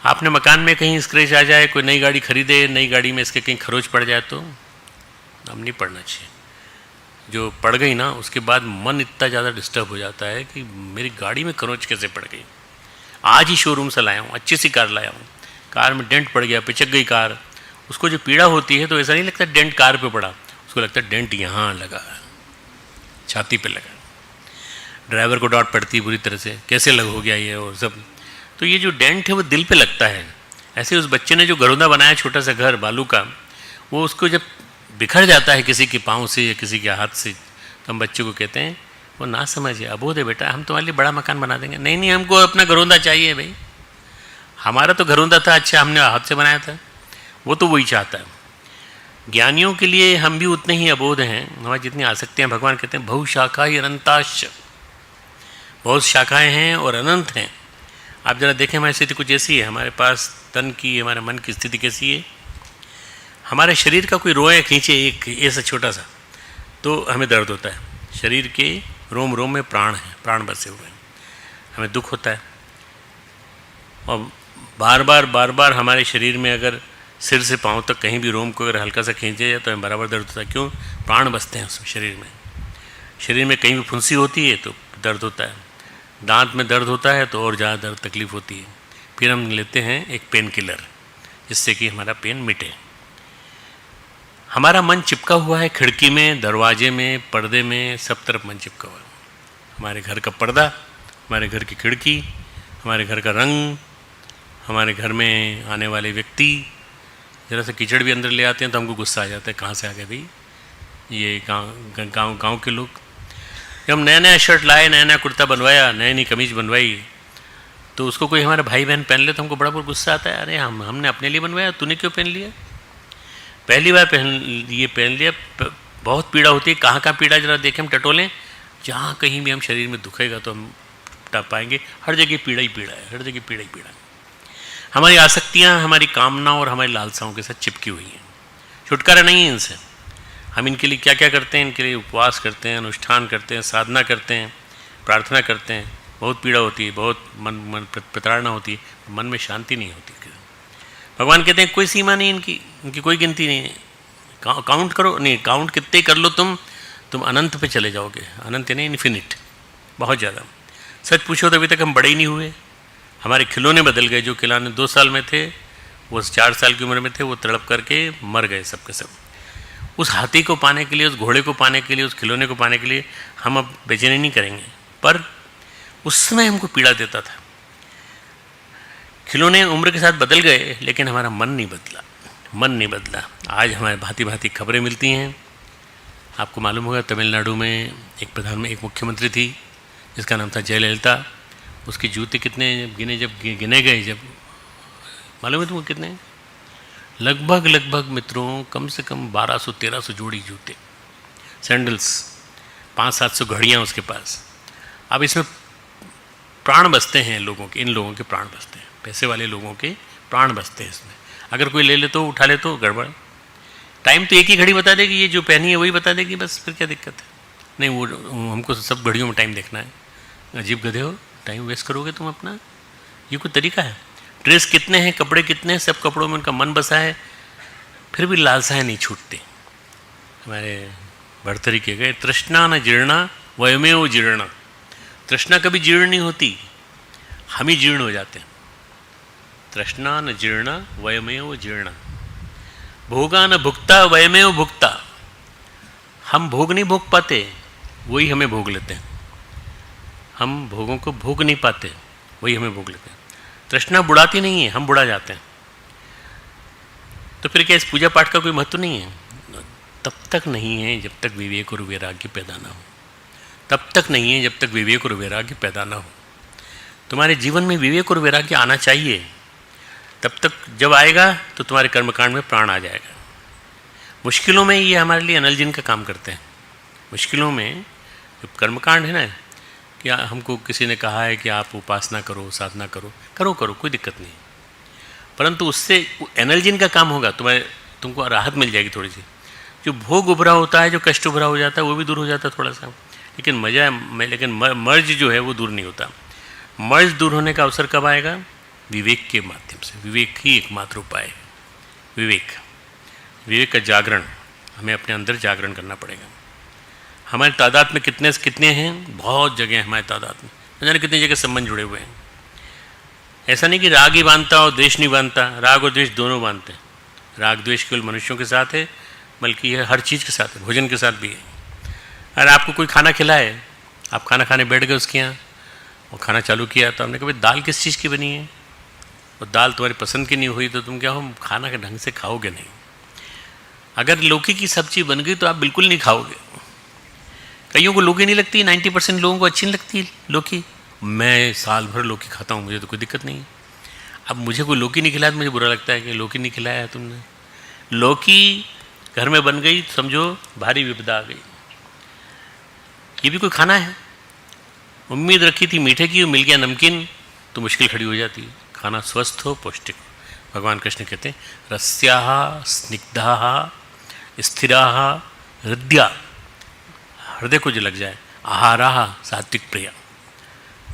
आपने मकान में कहीं स्क्रैच आ जाए, कोई नई गाड़ी खरीदे, नई गाड़ी में इसके कहीं खरोच पड़ जाए, तो हम नहीं पड़ना चाहिए। जो पड़ गई ना, उसके बाद मन इतना ज़्यादा डिस्टर्ब हो जाता है कि मेरी गाड़ी में खरोंच कैसे पड़ गई। आज ही शोरूम से लाया हूँ, अच्छी सी कार लाया हूँ, कार में डेंट पड़ गया, पिचक गई कार। उसको जो पीड़ा होती है तो ऐसा नहीं लगता डेंट कार पे पड़ा, उसको लगता है डेंट यहाँ लगा, छाती पे लगा। ड्राइवर को डांट पड़ती है बुरी तरह से, कैसे लग हो गया ये और सब। तो ये जो डेंट है वो दिल पे लगता है। ऐसे उस बच्चे ने जो घरौंदा बनाया, छोटा सा घर बालू का, वो उसको जब बिखर जाता है किसी के पाँव से या किसी के हाथ से, तो हम बच्चे को कहते हैं वो ना समझिए, अबोध है बेटा, हम तुम्हारे लिए बड़ा मकान बना देंगे। नहीं नहीं, हमको अपना घरौंदा चाहिए भाई, हमारा तो घरौंदा था, अच्छा हमने हाथ से बनाया था। वो तो वही चाहता है। ज्ञानियों के लिए हम भी उतने ही अबोध हैं, हमारी जितनी आसक्तियाँ, भगवान कहते हैं बहुशाखा ही अनंताश, बहुत शाखाएँ हैं और अनंत हैं। आप जरा देखें हमारी स्थिति कुछ ऐसी है, हमारे पास तन की, हमारे मन की स्थिति कैसी है। हमारे शरीर का कोई रोए खींचे एक ऐसा छोटा सा, तो हमें दर्द होता है। शरीर के रोम रोम में प्राण है, प्राण बसे हुए हैं, हमें दुख होता है। और बार बार हमारे शरीर में अगर सिर से पांव तक कहीं भी रोम को अगर हल्का सा खींचे जाए तो हमें बराबर दर्द होता है। क्यों? प्राण बसते हैं उस शरीर में। शरीर में कहीं भी फुंसी होती है तो दर्द होता है, दांत में दर्द होता है तो और ज़्यादा दर्द तकलीफ होती है। फिर हम लेते हैं एक पेन किलर, जिससे कि हमारा पेन मिटे। हमारा मन चिपका हुआ है खिड़की में, दरवाजे में, पर्दे में, सब तरफ मन चिपका हुआ है। हमारे घर का पर्दा, हमारे घर की खिड़की, हमारे घर का रंग, हमारे घर में आने वाले व्यक्ति, ज़रा सा कीचड़ भी अंदर ले आते हैं तो हमको गुस्सा आ जाता है, कहाँ से आ गए भाई ये गाँव के लोग। जब हम नया नया शर्ट लाए, नया नया कुर्ता बनवाया, नई नई कमीज बनवाई, तो उसको कोई हमारे भाई बहन पहन ले तो हमको बड़ा बहुत गुस्सा आता है। अरे हमने अपने लिए बनवाया, तूने क्यों पहन लिया? पहली बार पहन लिया, बहुत पीड़ा होती है। कहाँ कहाँ पीड़ा जरा देखें, हम टटोलें, जहाँ कहीं भी हम शरीर में दुखेगा तो हम टप पाएंगे। हर जगह पीड़ा ही पीड़ा है, हर जगह पीड़ा ही पीड़ा है। हमारी आसक्तियाँ हमारी कामना और हमारी लालसाओं के साथ चिपकी हुई हैं, छुटकारा नहीं है इनसे। हम इनके लिए क्या क्या करते हैं? इनके लिए उपवास करते हैं, अनुष्ठान करते हैं, साधना करते हैं, प्रार्थना करते हैं। बहुत पीड़ा होती है, बहुत मन प्रताड़ना होती है, मन में शांति नहीं होती। भगवान कहते हैं कोई सीमा नहीं इनकी कोई गिनती नहीं है। काउंट करो, नहीं काउंट कितने कर लो तुम अनंत पे चले जाओगे। अनंत नहीं, इन्फिनिट, बहुत ज़्यादा। सच पूछो तो अभी तक हम बड़े ही नहीं हुए। हमारे खिलौने बदल गए। जो खिलौने 2 साल में थे वो 4 साल की उम्र में थे, वो तड़प करके मर गए सब के सब। उस हाथी को पाने के लिए, उस घोड़े को पाने के लिए, उस खिलौने को पाने के लिए हम अब बेचैनी नहीं करेंगे। पर उस समय हमको पीड़ा देता था। खिलौने उम्र के साथ बदल गए, लेकिन हमारा मन नहीं बदला। आज हमारे भांति भांति खबरें मिलती हैं। आपको मालूम होगा तमिलनाडु में एक मुख्यमंत्री थी जिसका नाम था जयललिता। उसके जूते कितने गिने गए, जब मालूम है तुमको कितने? लगभग मित्रों कम से कम 1200-1300 जोड़ी जूते, सैंडल्स, 500-700 घड़ियाँ उसके पास। अब इसमें प्राण बसते हैं लोगों के, इन लोगों के प्राण बसते हैं, पैसे वाले लोगों के प्राण बसते हैं इसमें। अगर कोई ले ले तो, उठा ले तो गड़बड़। टाइम तो एक ही घड़ी बता देगी, ये जो पहनी है वही बता देगी, बस फिर क्या दिक्कत है? नहीं, वो हमको सब घड़ियों में टाइम देखना है। अजीब गधे हो, टाइम वेस्ट करोगे तुम अपना, ये कोई तरीका है? ड्रेस कितने हैं, कपड़े कितने हैं, सब कपड़ों में उनका मन बसा है, फिर भी लालसाएँ नहीं छूटती। हमारे भर्तरी के गए, तृष्णा न जीर्णा वयमेव जीर्णा। तृष्णा कभी जीर्ण नहीं होती, हम ही जीर्ण हो जाते हैं। तृष्णा न जीर्णा वयमेव जीर्णा, भोगा न भुक्ता वयमेव भुक्ता। हम भोग नहीं भोग पाते, वही हमें भोग लेते हैं। हम भोगों को भोग नहीं पाते, वही हमें भोग लेते हैं। तृष्णा बुढ़ाती नहीं है, हम बुढ़ा जाते हैं। तो फिर क्या इस पूजा पाठ का कोई महत्व नहीं है? तब तक नहीं है जब तक विवेक और वैराग्य पैदा ना हो। तब तक नहीं है जब तक विवेक और वैराग्य पैदा ना हो। तुम्हारे जीवन में विवेक और वैराग्य आना चाहिए। तब तक जब आएगा तो तुम्हारे कर्मकांड में प्राण आ जाएगा। मुश्किलों में ये हमारे लिए एनर्जिन का काम करते हैं। मुश्किलों में जो कर्मकांड है ना, कि हमको किसी ने कहा है कि आप उपासना करो, साधना करो, कोई दिक्कत नहीं, परंतु उससे एनर्जिन का काम होगा, तुमको राहत मिल जाएगी थोड़ी सी। जो भोग उभरा होता है, जो कष्ट उभरा हो जाता है, वो भी दूर हो जाता है थोड़ा सा। लेकिन मर्ज जो है वो दूर नहीं होता। मर्ज दूर होने का अवसर कब आएगा? विवेक के माध्यम से। विवेक ही एकमात्र उपाय है। विवेक का जागरण, हमें अपने अंदर जागरण करना पड़ेगा। हमारे तादाद में कितने से कितने हैं? बहुत जगह हमारे तादाद में, न जाने कितनी जगह संबंध जुड़े हुए हैं। ऐसा नहीं कि राग ही बांधता और द्वेष नहीं बांधता, राग और द्वेष दोनों बांधते हैं। राग द्वेष केवल मनुष्यों के साथ है, बल्कि यह हर चीज़ के साथ है, भोजन के साथ भी है। अगर आपको कोई खाना खिलाए, आप खाना खाने बैठ गए उसके यहाँ और खाना चालू किया, तो आपने कहा भाई दाल किस चीज़ की बनी है, और दाल तुम्हारी पसंद की नहीं हुई, तो तुम क्या हो, खाना के ढंग से खाओगे नहीं। अगर लौकी की सब्जी बन गई तो आप बिल्कुल नहीं खाओगे। कईयों को लौकी नहीं लगती, 90% लोगों को अच्छी नहीं लगती लौकी। मैं साल भर लौकी खाता हूँ, मुझे तो कोई दिक्कत नहीं है। अब मुझे कोई लौकी नहीं खिलाया तो मुझे बुरा लगता है कि लौकी नहीं खिलाया है तुमने। लौकी घर में बन गई, समझो भारी विपदा आ गई। ये भी कोई खाना है? उम्मीद रखी थी मीठे की, मिल गया नमकीन, तो मुश्किल खड़ी हो जाती है। खाना स्वस्थ हो, पौष्टिक हो। भगवान कृष्ण कहते हैं रस्याः स्निग्धाः स्थिराः हृदया, हृदय को जो लग जाए। आहाराः सात्विक प्रिया,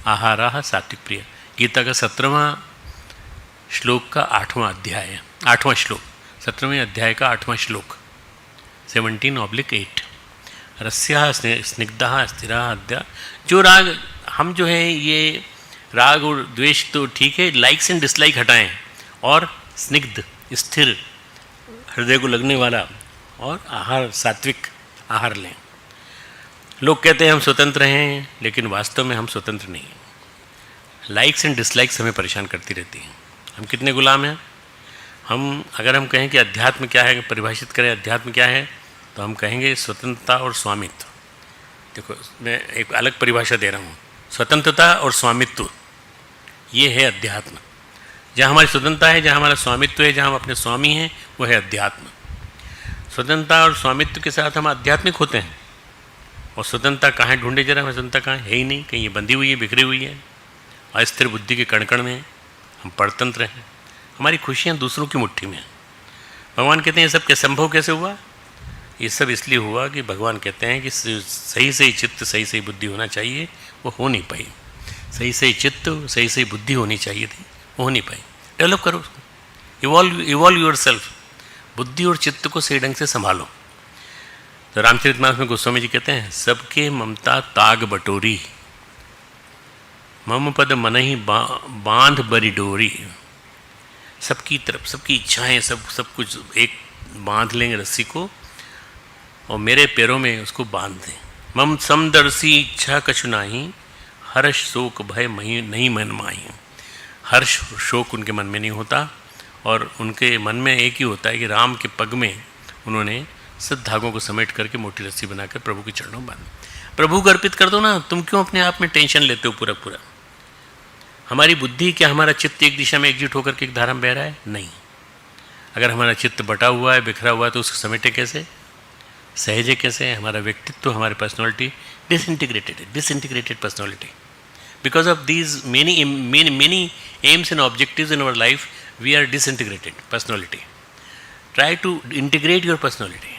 आहाराः सात्विक प्रिया। गीता का 17वां श्लोक का 8वां अध्याय है, 8वां श्लोक, 17वें अध्याय का 8वां श्लोक, 17/8। रस्या स्निग्धा स्थिरा हृदया। जो राग, हम जो है ये राग और द्वेष तो ठीक है, लाइक्स एंड डिसलाइक हटाएं, और स्निग्ध स्थिर हृदय को लगने वाला और आहार सात्विक आहार लें। लोग कहते हैं हम स्वतंत्र हैं, लेकिन वास्तव में हम स्वतंत्र नहीं हैं। लाइक्स एंड डिसलाइक्स हमें परेशान करती रहती हैं। हम कितने गुलाम हैं। हम अगर हम कहें कि अध्यात्म क्या है, परिभाषित करें अध्यात्म क्या है, तो हम कहेंगे स्वतंत्रता और स्वामित्व। देखो मैं एक अलग परिभाषा दे रहा हूँ, स्वतंत्रता और स्वामित्व, ये है अध्यात्म। जहाँ हमारी स्वतंत्रता है, जहाँ हमारा स्वामित्व है, जहाँ हम अपने स्वामी हैं, वो है अध्यात्म। स्वतंत्रता और स्वामित्व के साथ हम आध्यात्मिक होते हैं। और स्वतंत्रता कहाँ ढूंढे जरा, स्वतंत्रता कहाँ है ही नहीं, कहीं ये बंधी हुई है, बिखरी हुई है, अस्थिर बुद्धि के कण कण में हम परतंत्र हैं। हमारी खुशियाँ दूसरों की मुट्ठी में हैं। भगवान कहते हैं ये सब क्या संभव कैसे हुआ? ये सब इसलिए हुआ कि भगवान कहते हैं कि सही सही चित्त, सही सही बुद्धि होना चाहिए, वो हो नहीं पाई। सही सही चित्त, सही सही बुद्धि होनी चाहिए थी, वो हो नहीं पाई। डेवलप करो उसको, इवॉल्व योरसेल्फ। बुद्धि और चित्त को सही ढंग से संभालो। तो रामचरितमानस में गोस्वामी जी कहते हैं सबके ममता ताग बटोरी, मम पद मन ही बांध बरी डोरी। सबकी तरफ सबकी इच्छाएं, सब कुछ एक बांध लेंगे रस्सी को, और मेरे पैरों में उसको बांध दें। मम समदर्शी इच्छा कछु नाही, हर्ष शोक भय नहीं मन माही। हर्ष शोक उनके मन में नहीं होता, और उनके मन में एक ही होता है कि राम के पग में उन्होंने सब धागों को समेट करके मोटी रस्सी बनाकर प्रभु के चरणों में बांध। प्रभु को अर्पित कर दो ना, तुम क्यों अपने आप में टेंशन लेते हो पूरा पूरा। हमारी बुद्धि क्या, हमारा चित्त एक दिशा में एकजुट होकर के एक धारा में बह रहा है? नहीं। अगर हमारा चित्त बटा हुआ है, बिखरा हुआ है, तो उसको समेटे कैसे, सहेजे कैसे? हमारा व्यक्तित्व, हमारी personality disintegrated personality. Because of these many aims and objectives in our life, we are disintegrated personality. Try to integrate your personality.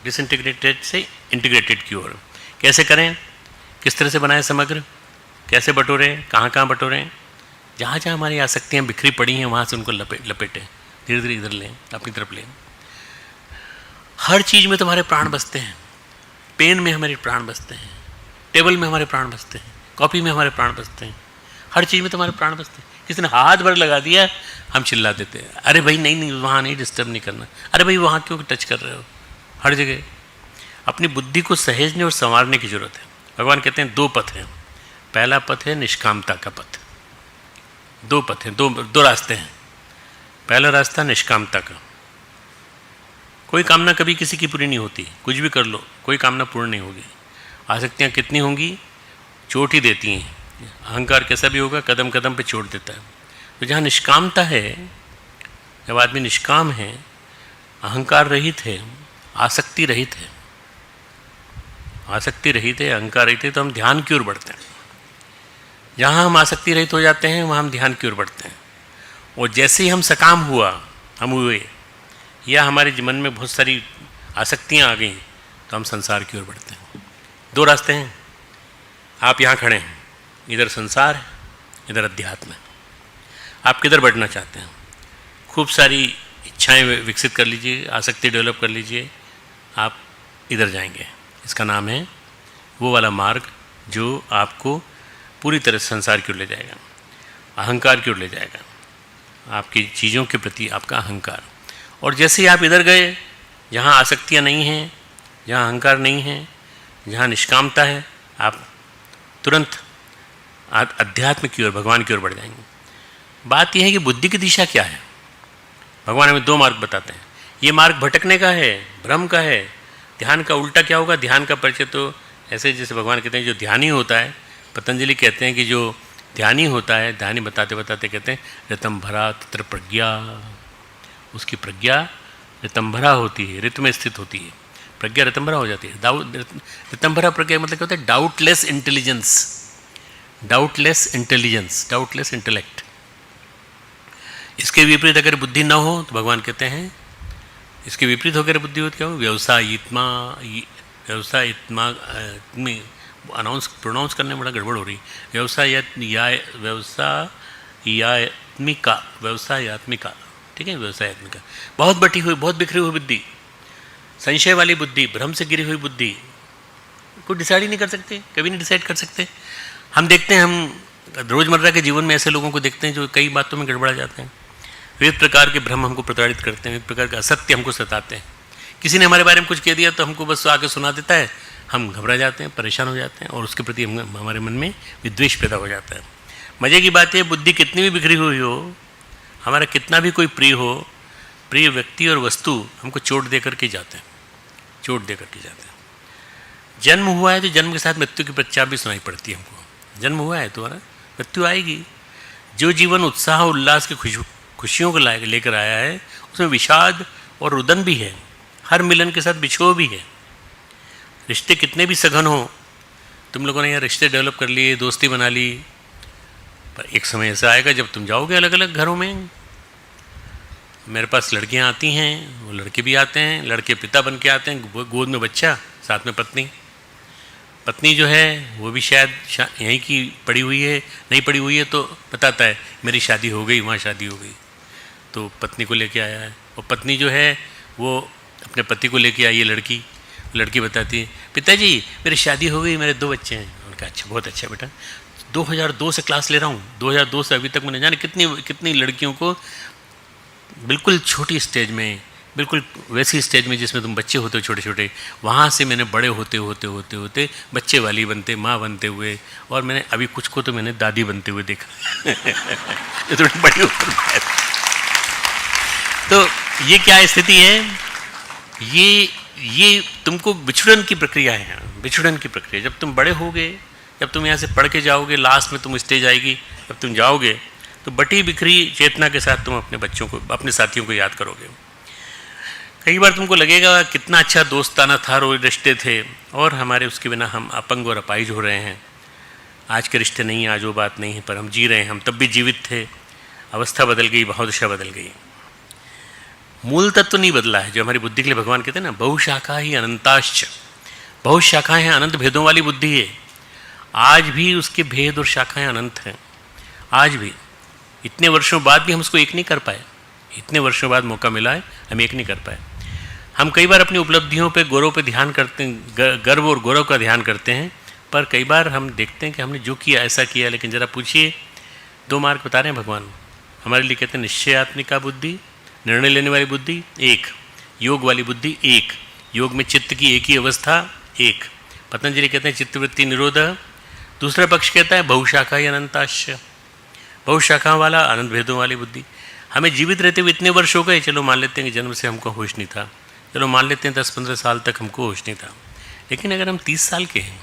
Disintegrated से इंटीग्रेटेड की ओर कैसे करें? किस तरह से बनाएं समग्र? कैसे बटोरें? कहाँ कहाँ बटोरें? जहाँ जहाँ हमारी आसक्तियाँ बिखरी पड़ी हैं, वहाँ से उनको लपेटें, धीरे धीरे इधर लें, अपनी तरफ लें। हर चीज़ में तुम्हारे प्राण बसते हैं। पेन में हमारे प्राण बसते हैं, टेबल में हमारे प्राण बसते हैं, कॉपी में हमारे प्राण बसते हैं, हर चीज़ में तुम्हारे प्राण बसते हैं। किसी ने हाथ भर लगा दिया, हम चिल्ला देते हैं, अरे भाई नहीं वहाँ नहीं डिस्टर्ब नहीं करना, अरे भाई वहाँ क्यों टच कर रहे हो। हर जगह अपनी बुद्धि को सहेजने और संवारने की जरूरत है। भगवान कहते हैं दो पथ हैं। पहला पथ है निष्कामता का पथ। दो पथ हैं, दो रास्ते हैं। पहला रास्ता निष्कामता का। कोई कामना कभी किसी की पूरी नहीं होती, कुछ भी कर लो कोई कामना पूर्ण नहीं होगी। आसक्तियाँ कितनी होंगी, चोट ही देती हैं। अहंकार कैसा भी होगा, कदम कदम पे चोट देता है। तो जहाँ निष्कामता है, जब आदमी निष्काम है, अहंकार रहित है, आसक्ति रहित है, अहंकार रहित है, तो हम ध्यान की ओर बढ़ते हैं। जहाँ हम आसक्ति रहित हो जाते हैं, वहाँ हम ध्यान की ओर बढ़ते हैं। और जैसे ही हम सकाम हम हुए, या हमारे जीवन में बहुत सारी आसक्तियाँ आ गई, तो हम संसार की ओर बढ़ते हैं। दो रास्ते हैं। आप यहाँ खड़े हैं, इधर संसार है, इधर अध्यात्म है। आप किधर बढ़ना चाहते हैं? खूब सारी इच्छाएं विकसित कर लीजिए, आसक्ति डेवलप कर लीजिए, आप इधर जाएंगे। इसका नाम है वो वाला मार्ग जो आपको पूरी तरह संसार की ओर ले जाएगा, अहंकार की ओर ले जाएगा, आपकी चीज़ों के प्रति आपका अहंकार। और जैसे ही आप इधर गए, जहाँ आसक्तियाँ नहीं हैं, जहाँ अहंकार नहीं है, जहाँ निष्कामता है, आप तुरंत अध्यात्म की ओर, भगवान की ओर बढ़ जाएंगे। बात यह है कि बुद्धि की दिशा क्या है। भगवान हमें 2 मार्ग बताते हैं। ये मार्ग भटकने का है, भ्रम का है। ध्यान का उल्टा क्या होगा? ध्यान का परिचय तो ऐसे जैसे भगवान कहते हैं जो ध्यानी होता है, पतंजलि कहते हैं कि जो ध्यानी होता है, ध्यानी बताते बताते कहते हैं ऋतम भरा तत्र प्रज्ञा, उसकी प्रज्ञा ऋतंभरा होती है, ऋत में स्थित होती है, प्रज्ञा ऋतंभरा हो जाती है। ऋतंभरा प्रज्ञा मतलब क्या होता है? Doubtless intelligence, doubtless intelligence, doubtless intellect. इसके विपरीत अगर बुद्धि न हो तो भगवान कहते हैं इसके विपरीत होकर बुद्धि हो तो क्या हो? व्यवसायित्मा, व्यवसायित्मा प्रोनाउंस करने में बड़ा गड़बड़ हो रही। व्यवसायत्मिका, ठीक है, व्यवसायत्मिका, बहुत बटी हुई, बहुत बिखरी हुई बुद्धि, संशय वाली बुद्धि, भ्रम से गिरी हुई बुद्धि, कोई डिसाइड ही नहीं कर सकते, कभी नहीं डिसाइड कर सकते। हम देखते हैं, हम रोज़मर्रा के जीवन में ऐसे लोगों को देखते हैं जो कई बातों में गड़बड़ा जाते हैं। विविध प्रकार के भ्रम हमको प्रताड़ित करते हैं, विविध प्रकार के असत्य हमको सताते हैं। किसी ने हमारे बारे में कुछ कह दिया तो हमको बस आके सुना देता है, हम घबरा जाते हैं, परेशान हो जाते हैं और उसके प्रति हमारे मन में विद्वेष पैदा हो जाता है। मज़े की बात है, बुद्धि कितनी भी बिखरी हुई हो, हमारा कितना भी कोई प्रिय हो, प्रिय व्यक्ति और वस्तु हमको चोट दे करके जाते हैं, चोट दे करके जाते हैं। जन्म हुआ है तो जन्म के साथ मृत्यु की प्रत्याशा भी सुनाई पड़ती है हमको। जन्म हुआ है तो मृत्यु आएगी। जो जीवन उत्साह और उल्लास की खुशियों को लेकर आया है, उसमें विषाद और रुदन भी है, हर मिलन के साथ बिछोह भी है। रिश्ते कितने भी सघन हो, तुम लोगों ने यहाँ रिश्ते डेवलप कर लिए, दोस्ती बना ली, पर एक समय ऐसा आएगा जब तुम जाओगे अलग अलग घरों में। मेरे पास लड़कियाँ आती हैं, वो लड़के भी आते हैं, लड़के पिता बन के आते हैं, गोद में बच्चा, साथ में पत्नी। पत्नी जो है वो भी शायद यहीं की पड़ी हुई है, नहीं पड़ी हुई है तो बताता है मेरी शादी हो गई, वहाँ शादी हो गई, तो पत्नी को लेके आया है। और पत्नी जो है वो अपने पति को लेके आई है, लड़की बताती है पिताजी मेरी शादी हो गई, मेरे 2 बच्चे हैं। उनका अच्छा, बहुत अच्छा बेटा, 2002 से क्लास ले रहा हूँ, 2002 से अभी तक मैंने जाने कितनी लड़कियों को बिल्कुल छोटी स्टेज में, बिल्कुल वैसी स्टेज में जिसमें तुम बच्चे होते हो छोटे छोटे, वहाँ से मैंने बड़े होते होते होते होते बच्चे वाली बनते, माँ बनते हुए, और मैंने अभी कुछ को तो मैंने दादी बनते हुए देखा। ये थोड़ी बड़ी उम्र है। तो ये क्या स्थिति है? ये तुमको बिछड़न की प्रक्रिया है, बिछड़न की प्रक्रिया। जब तुम बड़े होगे, जब तुम यहाँ से पढ़ के जाओगे, लास्ट में तुम स्टेज आएगी, जब तुम जाओगे तो बटी बिखरी चेतना के साथ तुम अपने बच्चों को, अपने साथियों को याद करोगे। कई बार तुमको लगेगा कितना अच्छा दोस्ताना था, रोज रिश्ते थे, और हमारे उसके बिना हम अपंग और अपाहिज हो रहे हैं। आज के रिश्ते नहीं, आज वो बात नहीं है, पर हम जी रहे हैं, हम तब भी जीवित थे। अवस्था बदल गई, भावदशा बदल गई, मूल तत्व नहीं बदला है। जो हमारी बुद्धि के लिए भगवान कहते हैं ना, बहुशाखा ही अनंताश्च, बहुत शाखाएँ हैं, अनंत भेदों वाली बुद्धि है। आज भी उसके भेद और शाखाएँ अनंत हैं। आज भी इतने वर्षों बाद भी हम उसको एक नहीं कर पाए। इतने वर्षों बाद मौका मिला है, हम एक नहीं कर पाए। हम कई बार अपनी उपलब्धियों पे, गौरव पे ध्यान करते हैं, गर्व और गौरव का ध्यान करते हैं, पर कई बार हम देखते हैं कि हमने जो किया ऐसा किया। लेकिन ज़रा पूछिए, 2 मार्ग बता रहे हैं भगवान हमारे लिए। कहते हैं निश्चयात्मिका बुद्धि, निर्णय लेने वाली बुद्धि एक, योग वाली बुद्धि एक, योग में चित्त की एक ही अवस्था एक। पतंजलि कहते हैं चित्तवृत्ति निरोध। दूसरा पक्ष कहता है बहुशाखा ही अनंताश्च, बहुशाखा वाला, अनंत भेदों वाली बुद्धि। हमें जीवित रहते हुए इतने वर्ष हो गए, चलो मान लेते हैं कि जन्म से हमको होश नहीं था, चलो मान लेते हैं 10-15 साल तक हमको होश नहीं था। लेकिन अगर हम 30 साल के हैं,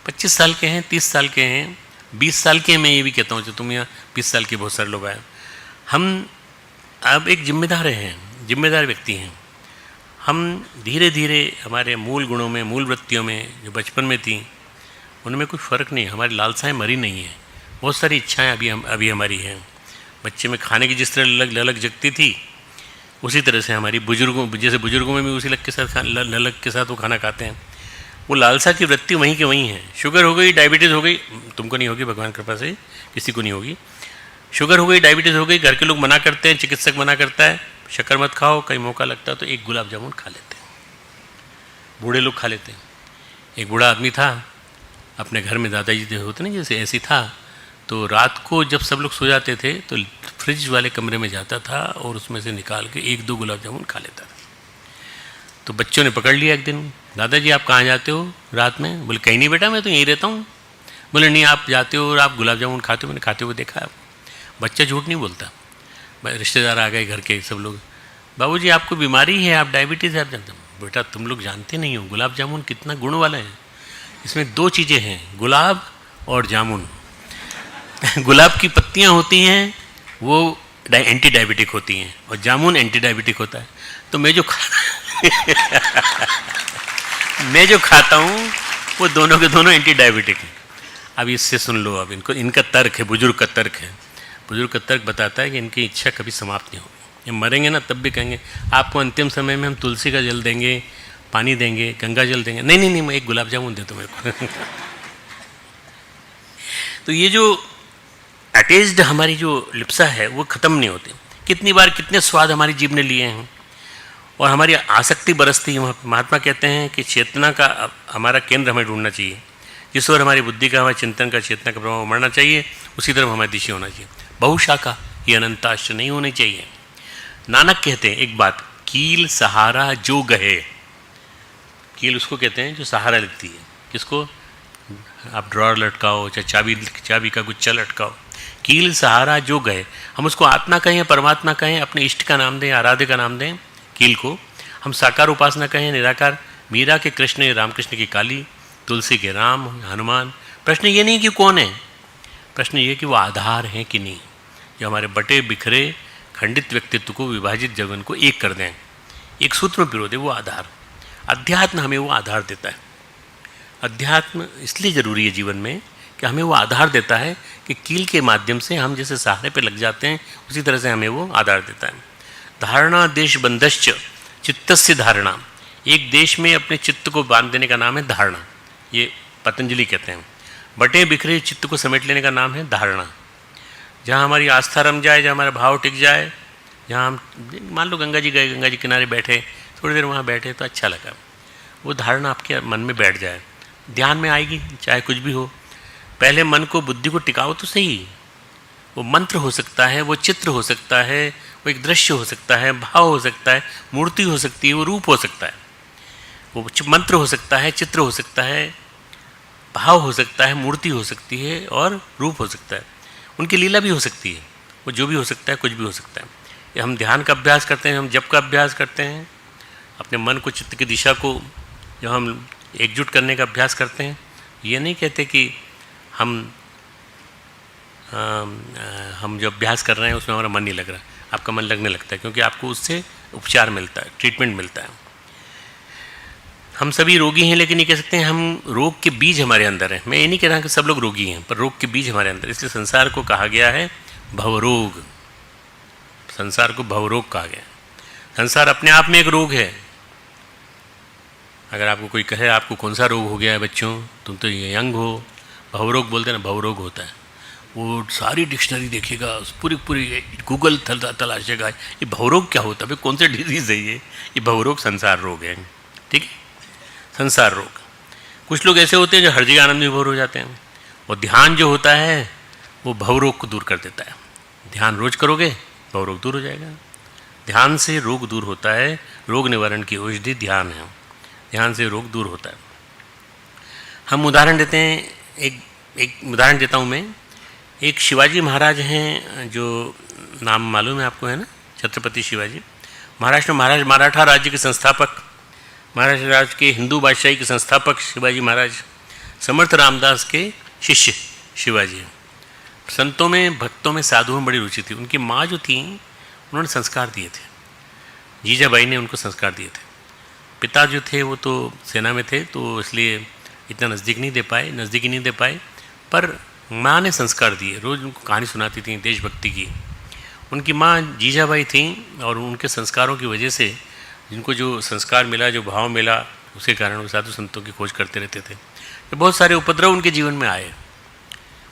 25 साल के हैं, 30 साल के हैं, 20 साल के हैं, मैं ये भी कहता हूँ जो तुम यहाँ 20 साल के बहुत सारे लोग आए, हम अब एक जिम्मेदार हैं, जिम्मेदार व्यक्ति हैं। हम धीरे धीरे हमारे मूल गुणों में, मूल वृत्तियों में जो बचपन में थी, उनमें कोई फ़र्क नहीं है। हमारी लालसाएँ मरी नहीं हैं, बहुत सारी इच्छाएँ अभी हमारी हैं। बच्चे में खाने की जिस तरह ललक जगती थी, उसी तरह से हमारी जैसे बुजुर्गों में भी उसी ललक के साथ वो खाना खाते हैं। वो लालसा की वृत्ति वहीं के वहीं है। शुगर हो गई, डायबिटीज़ हो गई, तुमको नहीं होगी, भगवान कृपा से किसी को नहीं होगी। शुगर हो गई, डायबिटीज़ हो गई, घर के लोग मना करते हैं, चिकित्सक मना करता है शक्कर मत खाओ, कहीं मौका लगता है तो एक गुलाब जामुन खा लेते हैं, बूढ़े लोग खा लेते हैं। एक बूढ़ा आदमी था, अपने घर में दादाजी जो होते ना जैसे ऐसी था, तो रात को जब सब लोग सो जाते थे तो फ्रिज वाले कमरे में जाता था और उसमें से निकाल के 1-2 गुलाब जामुन खा लेता था। तो बच्चों ने पकड़ लिया एक दिन, दादाजी आप कहाँ जाते हो रात में? बोले कहीं नहीं बेटा, मैं तो यहीं रहता हूँ। बोले नहीं, आप जाते हो और आप गुलाब जामुन खाते हो, मैंने खाते हुए देखा है। बच्चा झूठ नहीं बोलता। रिश्तेदार आ गए घर के सब लोग, बाबूजी आपको बीमारी है, आप डायबिटीज़ है, आप जानते हो? बेटा तुम लोग जानते नहीं हो गुलाब जामुन कितना गुण वाला है। इसमें 2 चीज़ें हैं, गुलाब और जामुन। गुलाब की पत्तियाँ होती हैं वो एंटी डायबिटिक होती हैं और जामुन एंटी डायबिटिक होता है। तो मैं जो मैं जो खाता हूँ वो दोनों के दोनों एंटी डायबिटिक हैं। अब इससे सुन लो, अब इनका तर्क है, बुजुर्ग का तर्क है। बुजुर्ग का तर्क बताता है कि इनकी इच्छा कभी समाप्त नहीं होगी। ये मरेंगे ना तब भी कहेंगे आपको अंतिम समय में हम तुलसी का जल देंगे, पानी देंगे, गंगा जल देंगे। नहीं नहीं नहीं, मैं एक गुलाब जामुन दे दो मेरे को। तो ये जो अटैच्ड हमारी जो लिप्सा है वो ख़त्म नहीं होती। कितनी बार कितने स्वाद हमारी जीभ ने लिए हैं और हमारी आसक्ति बरसती है। महात्मा कहते हैं कि चेतना का हमारा केंद्र हमें ढूंढना चाहिए, जिस ओर हमारी बुद्धि का, हमारे चिंतन का, चेतना का प्रभाव मरना चाहिए, उसी तरफ हमारी दिशा होना चाहिए। बहुशाखा, ये अनंताश्र नहीं होनी चाहिए। नानक कहते हैं एक बात, कील सहारा जो गहे। कील उसको कहते हैं जो सहारा लगती है। किसको? आप ड्रॉर लटकाओ, चाहे चाबी का गुच्छा लटकाओ, कील सहारा जो गए। हम उसको आत्मा कहें, परमात्मा कहें, अपने इष्ट का नाम दें, आराध्य का नाम दें, कील को हम साकार उपासना कहें, निराकार, मीरा के कृष्ण, रामकृष्ण की काली, तुलसी के राम, हनुमान। प्रश्न ये नहीं कि कौन है, प्रश्न ये कि वो आधार हैं कि नहीं, जो हमारे बटे बिखरे खंडित व्यक्तित्व को, विभाजित जगन को एक कर दें, एक सूत्र में पिरो दे, वो आधार। अध्यात्म हमें वो आधार देता है। अध्यात्म इसलिए ज़रूरी है जीवन में कि हमें वो आधार देता है कि कील के माध्यम से हम जैसे सहारे पे लग जाते हैं, उसी तरह से हमें वो आधार देता है। धारणा देश बंधश्च चित्तस्य धारणा। एक देश में अपने चित्त को बांध देने का नाम है धारणा, ये पतंजलि कहते हैं। बटे बिखरे चित्त को समेट लेने का नाम है धारणा। जहाँ हमारी आस्था रम जाए, जहाँ हमारा भाव टिक जाए, जहाँ हम मान लो गंगा जी गए, गंगा जी किनारे बैठे, थोड़ी देर वहाँ बैठे तो अच्छा लगा, वो धारणा आपके मन में बैठ जाए, ध्यान में आएगी, चाहे कुछ भी हो। पहले मन को, बुद्धि को टिकाओ तो सही। वो मंत्र हो सकता है, वो चित्र हो सकता है, वो एक दृश्य हो सकता है, भाव हो सकता है, मूर्ति हो सकती है, वो रूप हो सकता है। वो मंत्र हो सकता है, चित्र हो सकता है, भाव हो सकता है, मूर्ति हो सकती है और रूप हो सकता है। उनकी लीला भी हो सकती है, वो जो भी हो सकता है, कुछ भी हो सकता है। ये हम ध्यान का अभ्यास करते हैं, हम जप का अभ्यास करते हैं, अपने मन को, चित्त की दिशा को जब हम एकजुट करने का अभ्यास करते हैं, ये नहीं कहते कि हम जो अभ्यास कर रहे हैं उसमें हमारा मन नहीं लग रहा। आपका मन लगने लगता है, क्योंकि आपको उससे उपचार मिलता है, ट्रीटमेंट मिलता है। हम सभी रोगी हैं, लेकिन ये कह सकते हैं हम रोग के बीज हमारे अंदर हैं। मैं ये नहीं कह रहा कि सब लोग रोगी हैं, पर रोग के बीज हमारे अंदर। इसलिए संसार को कहा गया है भवरोग। संसार को भवरोग कहा गया। संसार अपने आप में एक रोग है। अगर आपको कोई कहे आपको कौन सा रोग हो गया है बच्चों, तुम तो यंग हो, भवरोग बोलते हैं ना, भवरोग होता है। वो सारी डिक्शनरी देखेगा, पूरी गूगल तलाशेगा, ये भवरोग क्या होता है, कौन सा डिजीज़ है ये भवरोग संसार रोग है। ठीक है, संसार रोग। कुछ लोग ऐसे होते हैं जो हर जगह आनंद विभोर हो जाते हैं, और ध्यान जो होता है वो भवरोग को दूर कर देता है। ध्यान रोज करोगे भवरोग दूर हो जाएगा। ध्यान से रोग दूर होता है। रोग निवारण की औषधि ध्यान है। ध्यान से रोग दूर होता है। हम उदाहरण देते हैं, एक उदाहरण देता हूँ मैं। एक शिवाजी महाराज हैं, जो नाम मालूम है आपको, है ना, छत्रपति शिवाजी। महाराष्ट्र में मराठा राज्य के संस्थापक, महाराष्ट्र राज्य के हिंदू बादशाही के संस्थापक शिवाजी महाराज, समर्थ रामदास के शिष्य शिवाजी। संतों में, भक्तों में, साधुओं में बड़ी रुचि थी। उनकी माँ जो थी, उन्होंने संस्कार दिए थे, जीजाबाई ने उनको संस्कार दिए थे। पिता जो थे वो तो सेना में थे, तो इसलिए इतना नज़दीकी नहीं दे पाए, पर माँ ने संस्कार दिए। रोज़ उनको कहानी सुनाती थी देशभक्ति की। उनकी माँ जीजाबाई थी, और उनके संस्कारों की वजह से जिनको जो संस्कार मिला, जो भाव मिला, उसके कारण वो साधु संतों की खोज करते रहते थे। तो बहुत सारे उपद्रव उनके जीवन में आए।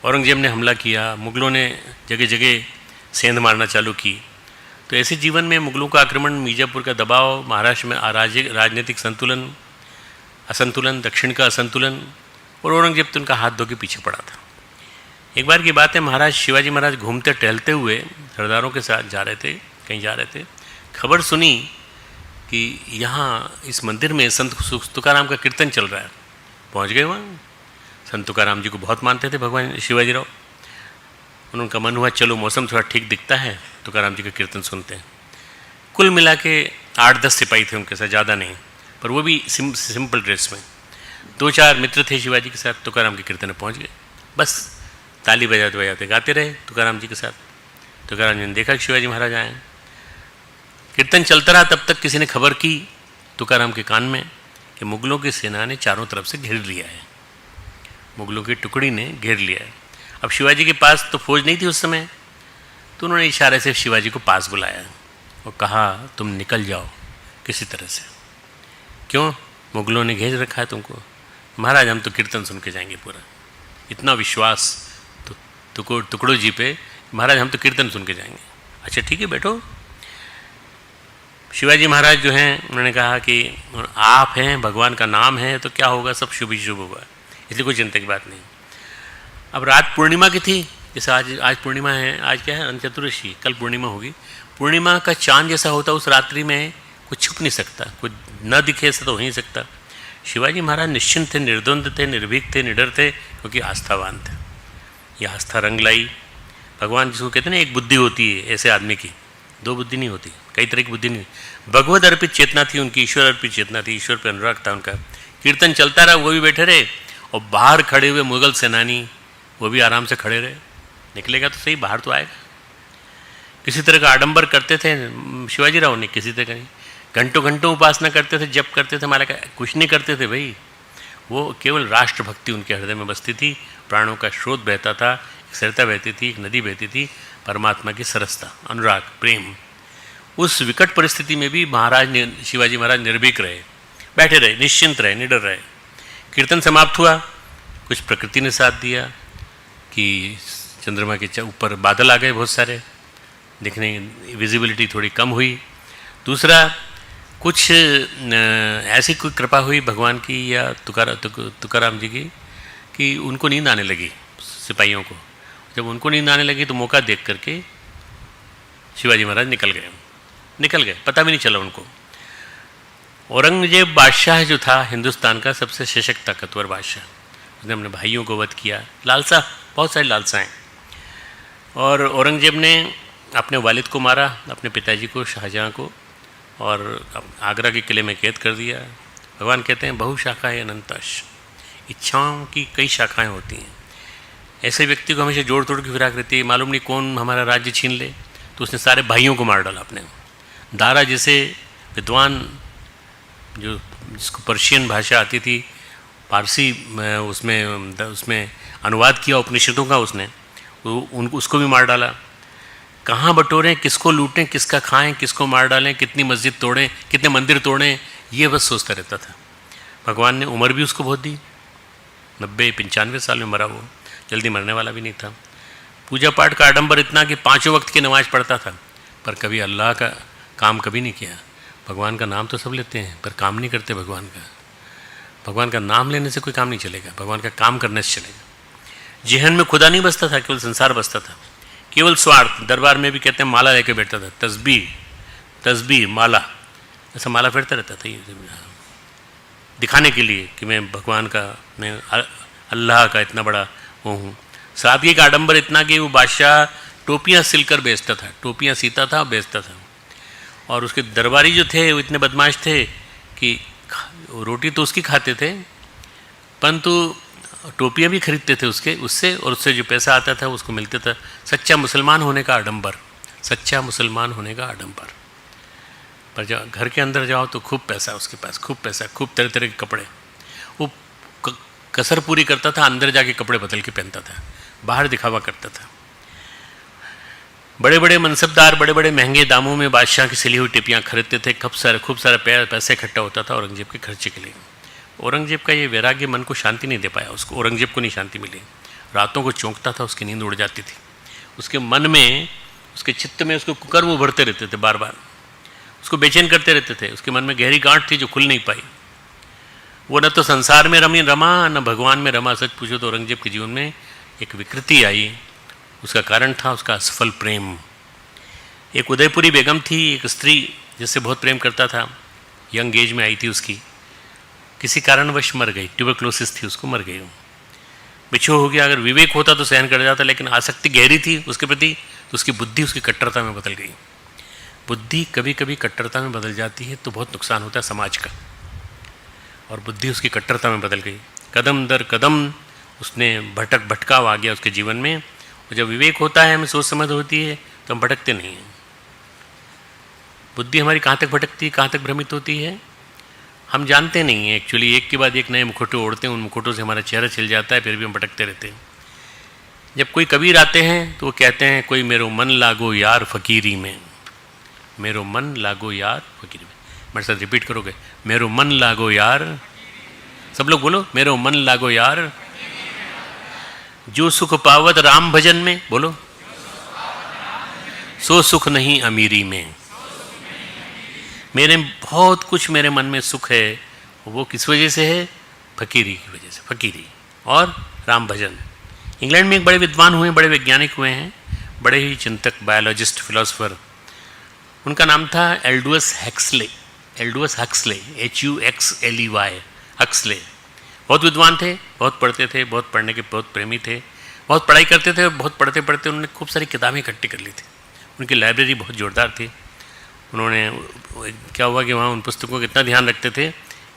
औरंगजेब ने हमला किया, मुग़लों ने जगह जगह सेंध मारना चालू की। तो ऐसे जीवन में मुग़लों का आक्रमण, मिर्ज़ापुर का दबाव, महाराष्ट्र में राजनीतिक असंतुलन, दक्षिण का असंतुलन, और औरंगजेब तो उनका हाथ धो के पीछे पड़ा था। एक बार की बात है, महाराज शिवाजी महाराज घूमते टहलते हुए सरदारों के साथ जा रहे थे, कहीं जा रहे थे, खबर सुनी कि यहाँ इस मंदिर में संत तुकाराम का कीर्तन चल रहा है। पहुँच गए वहाँ। संत तुकाराम जी को बहुत मानते थे भगवान शिवाजी राव। उनका मन हुआ चलो मौसम थोड़ा ठीक दिखता है, तुकाराम जी का कीर्तन सुनते हैं। कुल मिला के 8-10 सिपाही थे उनके साथ, ज़्यादा नहीं, पर वो भी सिंपल ड्रेस में। 2-4 मित्र थे शिवाजी के साथ, तुकाराम के कीर्तन में पहुँच गए। बस ताली बजाते बजाते गाते रहे तुकाराम जी के साथ। तुकाराम जी ने देखा कि शिवाजी महाराज आए। कीर्तन चलता रहा, तब तक किसी ने खबर की तुकाराम के कान में कि मुगलों की सेना ने चारों तरफ से घेर लिया है, मुगलों की टुकड़ी ने घेर लिया है। अब शिवाजी के पास तो फौज नहीं थी उस समय, तो उन्होंने इशारे से शिवाजी को पास बुलाया और कहा तुम निकल जाओ किसी तरह से। क्यों? मुगलों ने घेर रखा है तुमको। महाराज हम तो कीर्तन सुन के जाएंगे पूरा। इतना विश्वास तो टुकड़ों जी पे, महाराज हम तो कीर्तन सुन के जाएंगे। अच्छा ठीक है बैठो। शिवाजी महाराज जो हैं उन्होंने कहा कि आप हैं, भगवान का नाम है तो क्या होगा, सब शुभ ही शुभ होगा, इसलिए कोई चिंता की बात नहीं। अब रात पूर्णिमा की थी, जैसे आज पूर्णिमा है, आज क्या है, अनंत चतुर्दशी, कल पूर्णिमा होगी। पूर्णिमा का चांद जैसा होता उस रात्रि में कुछ छुप नहीं सकता, कुछ न दिखे ऐसा तो हो नहीं सकता। शिवाजी महाराज निश्चिंत थे, निर्द्वंद थे, निर्भीक थे, निडर थे, क्योंकि आस्थावान थे। यह आस्था रंग लाई। भगवान जिसको कहते हैं ना एक बुद्धि होती है ऐसे आदमी की, 2 बुद्धि नहीं होती, कई तरह की बुद्धि नहीं। भगवद अर्पित चेतना थी उनकी, ईश्वर अर्पित चेतना थी, ईश्वर पर अनुराग था उनका। कीर्तन चलता रहा, वो भी बैठे रहे, और बाहर खड़े हुए मुगल सेनानी वो भी आराम से खड़े रहे। निकलेगा तो सही, बाहर तो आएगा। किसी तरह का आडंबर करते थे शिवाजी राव ने, किसी तरह का नहीं। घंटों घंटों उपासना करते थे, जप करते थे, माला का कुछ नहीं करते थे भाई। वो केवल राष्ट्रभक्ति उनके हृदय में बसती थी। प्राणों का स्रोत बहता था, एक सरिता बहती थी, एक नदी बहती थी, परमात्मा की सरसता, अनुराग, प्रेम। उस विकट परिस्थिति में भी शिवाजी महाराज निर्भीक रहे, बैठे रहे, निश्चिंत रहे, निडर रहे। कीर्तन समाप्त हुआ। कुछ प्रकृति ने साथ दिया कि चंद्रमा के ऊपर बादल आ गए बहुत सारे, दिखने विजिबिलिटी थोड़ी कम हुई। दूसरा, कुछ ऐसी कोई कृपा हुई भगवान की या तुकाराम जी की कि उनको नींद आने लगी सिपाहियों को। जब उनको नींद आने लगी तो मौका देख करके शिवाजी महाराज निकल गए, पता भी नहीं चला उनको। औरंगजेब बादशाह जो था हिंदुस्तान का सबसे सशक्त ताकतवर बादशाह, उसने अपने भाइयों को वध किया। लालसा, बहुत सारी लालसाएँ। और औरंगजेब ने अपने वालिद को मारा, अपने पिताजी को, शाहजहाँ को, और आगरा के किले में कैद कर दिया। भगवान कहते हैं बहुशाखाएं अनंताश, इच्छाओं की कई शाखाएं होती हैं। ऐसे व्यक्ति को हमेशा जोड़ तोड़ की फिराक रहती है, मालूम नहीं कौन हमारा राज्य छीन ले, तो उसने सारे भाइयों को मार डाला अपने। दारा जैसे विद्वान जिसको पर्शियन भाषा आती थी, पारसी उसमें अनुवाद किया उपनिषदों का उसने, उसको भी मार डाला। कहाँ बटोरें, किसको लूटें, किसका खाएं, किसको मार डालें, कितनी मस्जिद तोड़ें, कितने मंदिर तोड़ें, ये बस सोचता रहता था। भगवान ने उम्र भी उसको बहुत दी, 90-95 साल में मरा वो, जल्दी मरने वाला भी नहीं था। पूजा पाठ का आडंबर इतना कि 5 वक्त की नमाज पढ़ता था, पर कभी अल्लाह का काम कभी नहीं किया। भगवान का नाम तो सब लेते हैं पर काम नहीं करते भगवान का। भगवान का नाम लेने से कोई काम नहीं चलेगा, भगवान का काम करने से चलेगा। जेहन में खुदा नहीं बसता था, केवल संसार बसता था, केवल स्वार्थ। दरबार में भी कहते हैं माला लेके बैठता था, तस्बीह माला, ऐसा माला फेरता रहता था, ये दिखाने के लिए कि मैं भगवान का, मैं अल्लाह का इतना बड़ा वो हूँ। सादगी का आडंबर इतना कि वो बादशाह टोपियाँ सिलकर बेचता था, टोपियाँ सीता था, बेचता था। और उसके दरबारी जो थे वो इतने बदमाश थे कि रोटी तो उसकी खाते थे, परंतु टोपियाँ भी खरीदते थे उससे, और उससे जो पैसा आता था उसको मिलता था। सच्चा मुसलमान होने का आडंबर, सच्चा मुसलमान होने का आडंबर। पर जब घर के अंदर जाओ तो खूब पैसा उसके पास, खूब पैसा, खूब तरह तरह के कपड़े। वो कसर पूरी करता था, अंदर जाके कपड़े बदल के पहनता था, बाहर दिखावा करता था। बड़े बड़े मनसबदार बड़े बड़े महंगे दामों में बादशाह की सिली हुई टिपियाँ खरीदते थे। खूब सारा पैसा इकट्ठा होता था औरंगजेब के खर्चे के लिए। औरंगजेब का ये वैराग्य मन को शांति नहीं दे पाया, उसको, औरंगजेब को नहीं शांति मिली। रातों को चौंकता था, उसकी नींद उड़ जाती थी। उसके मन में, उसके चित्त में उसको कुकर्म उभरते रहते थे, बार बार उसको बेचैन करते रहते थे। उसके मन में गहरी गांठ थी जो खुल नहीं पाई। वो न तो संसार में रमा न भगवान में रमा। सच पूछो तो औरंगजेब के जीवन में एक विकृति आई, उसका कारण था उसका असफल प्रेम। एक उदयपुरी बेगम थी, एक स्त्री जिससे बहुत प्रेम करता था, यंग एज में आई थी उसकी, किसी कारणवश मर गई, ट्यूबरक्लोसिस थी उसको, मर गई। बिछो हो गया। अगर विवेक होता तो सहन कर जाता, लेकिन आसक्ति गहरी थी उसके प्रति, तो उसकी बुद्धि उसकी कट्टरता में बदल गई। बुद्धि कभी कभी कट्टरता में बदल जाती है तो बहुत नुकसान होता है समाज का, और बुद्धि उसकी कट्टरता में बदल गई। कदम दर कदम उसने भटकाव आ गया उसके जीवन में। और जब विवेक होता है, हमें सोच समझ होती है, तो हम भटकते नहीं हैं। बुद्धि हमारी कहाँ तक भटकती है, कहाँ तक भ्रमित होती है, हम जानते नहीं हैं एक्चुअली। एक के बाद एक नए मुखौटे ओढ़ते हैं, उन मुखौटों से हमारा चेहरा छिल जाता है, फिर भी हम भटकते रहते हैं। जब कोई कबीर आते हैं तो वो कहते हैं, कोई मेरो मन लागो यार फकीरी में, मेरो मन लागो यार फकीरी में। मेरे साथ रिपीट करोगे, मेरो मन लागो यार, सब लोग बोलो, मेरो मन लागो यार। जो सुख पावत राम भजन में, बोलो, सो सुख नहीं अमीरी में। मेरे बहुत कुछ मेरे मन में सुख है, वो किस वजह से है? फकीरी की वजह से, फकीरी और राम भजन। इंग्लैंड में एक बड़े विद्वान हुए, बड़े वैज्ञानिक हुए हैं, बड़े ही चिंतक, बायोलॉजिस्ट, फिलोसोफर। उनका नाम था एल्डुअस हक्सले, एल्डुअस हक्सले, HUXLEY, हक्सले। बहुत विद्वान थे, बहुत पढ़ते थे, बहुत पढ़ने के बहुत प्रेमी थे, बहुत पढ़ाई करते थे। बहुत पढ़ते पढ़ते उन्होंने खूब सारी किताबें इकट्ठी कर ली थी। उनकी लाइब्रेरी बहुत ज़ोरदार थी। उन्होंने, क्या हुआ कि वहाँ उन पुस्तकों का इतना ध्यान रखते थे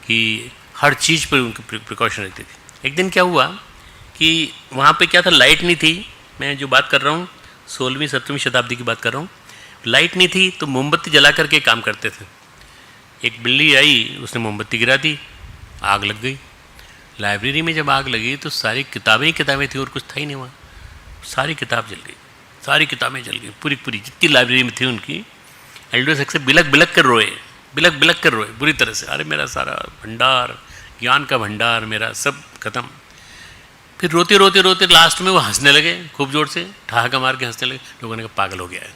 कि हर चीज़ पर उनकी प्रिकॉशन रहती थी। एक दिन क्या हुआ कि वहाँ पे क्या था, लाइट नहीं थी। मैं जो बात कर रहा हूँ 16वीं 17वीं शताब्दी की बात कर रहा हूँ। लाइट नहीं थी तो मोमबत्ती जला करके काम करते थे। एक बिल्ली आई, उसने मोमबत्ती गिरा दी, आग लग गई। लाइब्रेरी में जब आग लगी तो सारी किताबें ही किताबें थी और कुछ था ही नहीं वहाँ। सारी किताब जल गई, सारी किताबें जल गई, पूरी पूरी जितनी लाइब्रेरी में थी उनकी। एल्डुअस हक्सले बिलक बिलक कर रोए, बिलक बिलक कर रोए बुरी तरह से। अरे मेरा सारा भंडार, ज्ञान का भंडार मेरा सब खत्म। फिर रोते रोते रोते लास्ट में वो हंसने लगे, खूब जोर से ठहाका मार के हंसने लगे। लोगों ने कहा पागल हो गया है,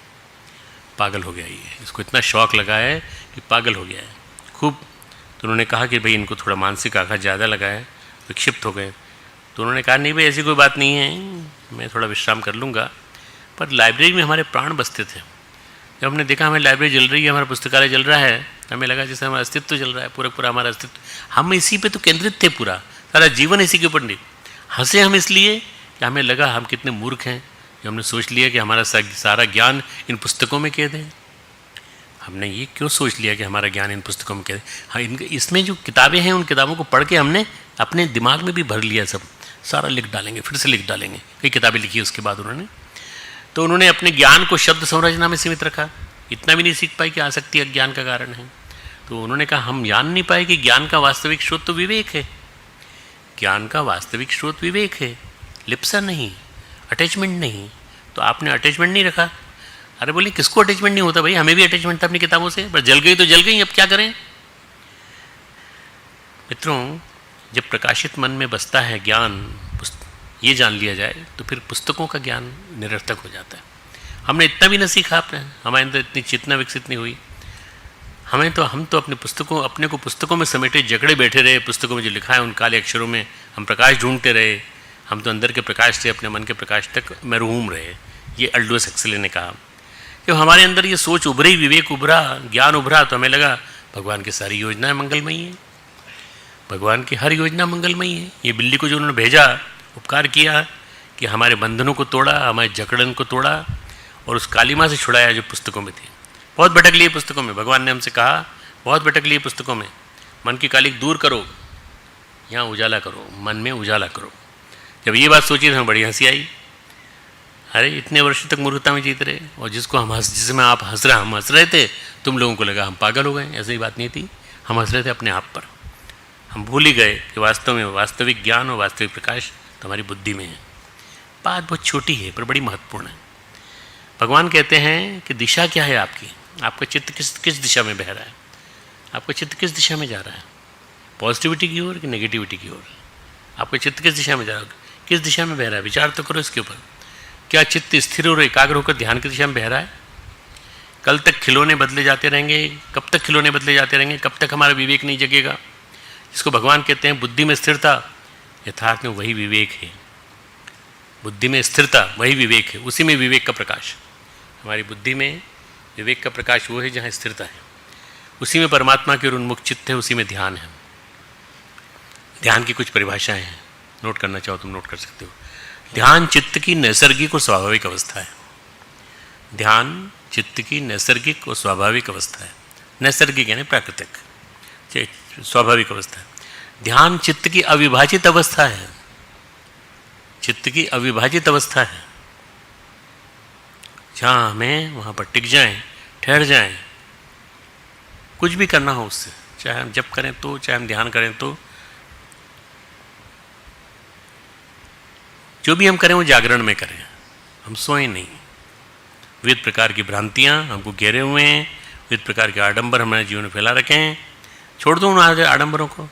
पागल हो गया ये, इसको इतना शौक लगा है कि पागल हो गया है खूब। तो उन्होंने कहा कि भाई इनको थोड़ा मानसिक आघात ज़्यादा लगा है, विक्षिप्त हो गए। तो उन्होंने कहा नहीं भाई ऐसी कोई बात नहीं है, मैं थोड़ा विश्राम कर लूँगा। पर लाइब्रेरी में हमारे प्राण बसते थे। जब हमने देखा हमारी लाइब्रेरी जल रही है, हमारा पुस्तकालय जल रहा है, हमें लगा जैसे हमारा अस्तित्व जल रहा है, पूरा पूरा हमारा अस्तित्व, हम इसी पे तो केंद्रित थे, पूरा सारा जीवन इसी के ऊपर नहीं। हंसे हम इसलिए कि हमें लगा हम कितने मूर्ख हैं कि हमने सोच लिया कि हमारा सारा ज्ञान इन पुस्तकों में कैद है। हमने ये क्यों सोच लिया कि हमारा ज्ञान इन पुस्तकों में कैद है? हाँ, इसमें जो किताबें हैं उन किताबों को पढ़ के हमने अपने दिमाग में भी भर लिया, सब सारा लिख डालेंगे, फिर से लिख डालेंगे। कई किताबें लिखी उसके बाद उन्होंने। तो उन्होंने अपने ज्ञान को शब्द संरचना में सीमित रखा, इतना भी नहीं सीख पाए कि आसक्ति अज्ञान का कारण है। तो उन्होंने कहा हम जान नहीं पाए कि ज्ञान का वास्तविक स्रोत तो विवेक है, ज्ञान का वास्तविक स्रोत विवेक है, लिप्सा नहीं, अटैचमेंट नहीं। तो आपने अटैचमेंट नहीं रखा। अरे बोले किसको अटैचमेंट नहीं होता भाई, हमें भी अटैचमेंट था अपनी किताबों से, पर जल गई तो जल गई, अब क्या करें। मित्रों, जब प्रकाशित मन में बसता है ज्ञान, ये जान लिया जाए, तो फिर पुस्तकों का ज्ञान निरर्थक हो जाता है। हमने इतना भी न सीखा, हमारे अंदर इतनी चेतना विकसित नहीं हुई। हम तो अपने को पुस्तकों में समेटे जकड़े बैठे रहे। पुस्तकों में जो लिखा है उन काले अक्षरों में हम प्रकाश ढूंढते रहे। हम तो अंदर के प्रकाश से अपने मन के प्रकाश तक महरूम रहे। ये एल्डुअस हक्सले ने कहा। जब हमारे अंदर ये सोच उभरी, विवेक उभरा, ज्ञान उभरा, तो हमें लगा भगवान की सारी योजनाएं मंगलमयी है, भगवान की हर योजना मंगलमयी है। ये बिल्ली को जो उन्होंने भेजा, उपकार किया कि हमारे बंधनों को तोड़ा, हमारे जकड़न को तोड़ा और उस कालिमा से छुड़ाया जो पुस्तकों में थी। बहुत भटक लिए पुस्तकों में, भगवान ने हमसे कहा बहुत भटक लिए पुस्तकों में। मन की कालिक दूर करो, यहाँ उजाला करो, मन में उजाला करो। जब ये बात सोची तो हमें बड़ी हंसी आई। अरे इतने वर्ष तक मूर्खता में जीत रहे, और जिसमें आप हम हंस रहे थे, तुम लोगों को लगा हम पागल हो गए। ऐसी बात नहीं थी, हम हंस रहे थे अपने आप पर। हम भूल ही गए कि वास्तव में वास्तविक ज्ञान और वास्तविक प्रकाश तुम्हारी बुद्धि में है। बात बहुत छोटी है पर बड़ी महत्वपूर्ण है। भगवान कहते हैं कि दिशा क्या है आपकी, आपका चित्त किस दिशा में बह रहा है, आपका चित्त किस दिशा में जा रहा है, पॉजिटिविटी की ओर कि नेगेटिविटी की ओर। आपका चित्त किस दिशा में जा रहा है, किस दिशा में बह रहा है, विचार तो करो इसके ऊपर। क्या चित्त स्थिर और एकाग्र होकर ध्यान की दिशा में बह रहा है? कल तक खिलौने बदले जाते रहेंगे, कब तक खिलौने बदले जाते रहेंगे, कब तक हमारा विवेक नहीं जगेगा? जिसको भगवान कहते हैं बुद्धि में स्थिरता, यथार्थ में वही विवेक है। बुद्धि में स्थिरता वही विवेक है, उसी में विवेक का प्रकाश। हमारी बुद्धि में विवेक का प्रकाश वो है जहाँ स्थिरता है, उसी में परमात्मा की ओर उन्मुख चित्त है, उसी में ध्यान है। ध्यान की कुछ परिभाषाएं हैं, नोट करना चाहो तुम नोट कर सकते हो। ध्यान चित्त की नैसर्गिक और स्वाभाविक अवस्था है। ध्यान चित्त की नैसर्गिक और स्वाभाविक अवस्था है। नैसर्गिक यानी प्राकृतिक, स्वाभाविक अवस्था है। ध्यान चित्त की अविभाजित अवस्था है। चित्त की अविभाजित अवस्था है, जहाँ हमें वहाँ पर टिक जाएं, ठहर जाएं, कुछ भी करना हो उससे, चाहे हम जप करें तो, चाहे हम ध्यान करें तो, जो भी हम करें वो जागरण में करें, हम सोएं नहीं। विविध प्रकार की भ्रांतियाँ हमको घेरे हुए हैं, विविध प्रकार के आडंबर हमारे जीवन में फैला रखे हैं। छोड़ दो उन आडंबरों को।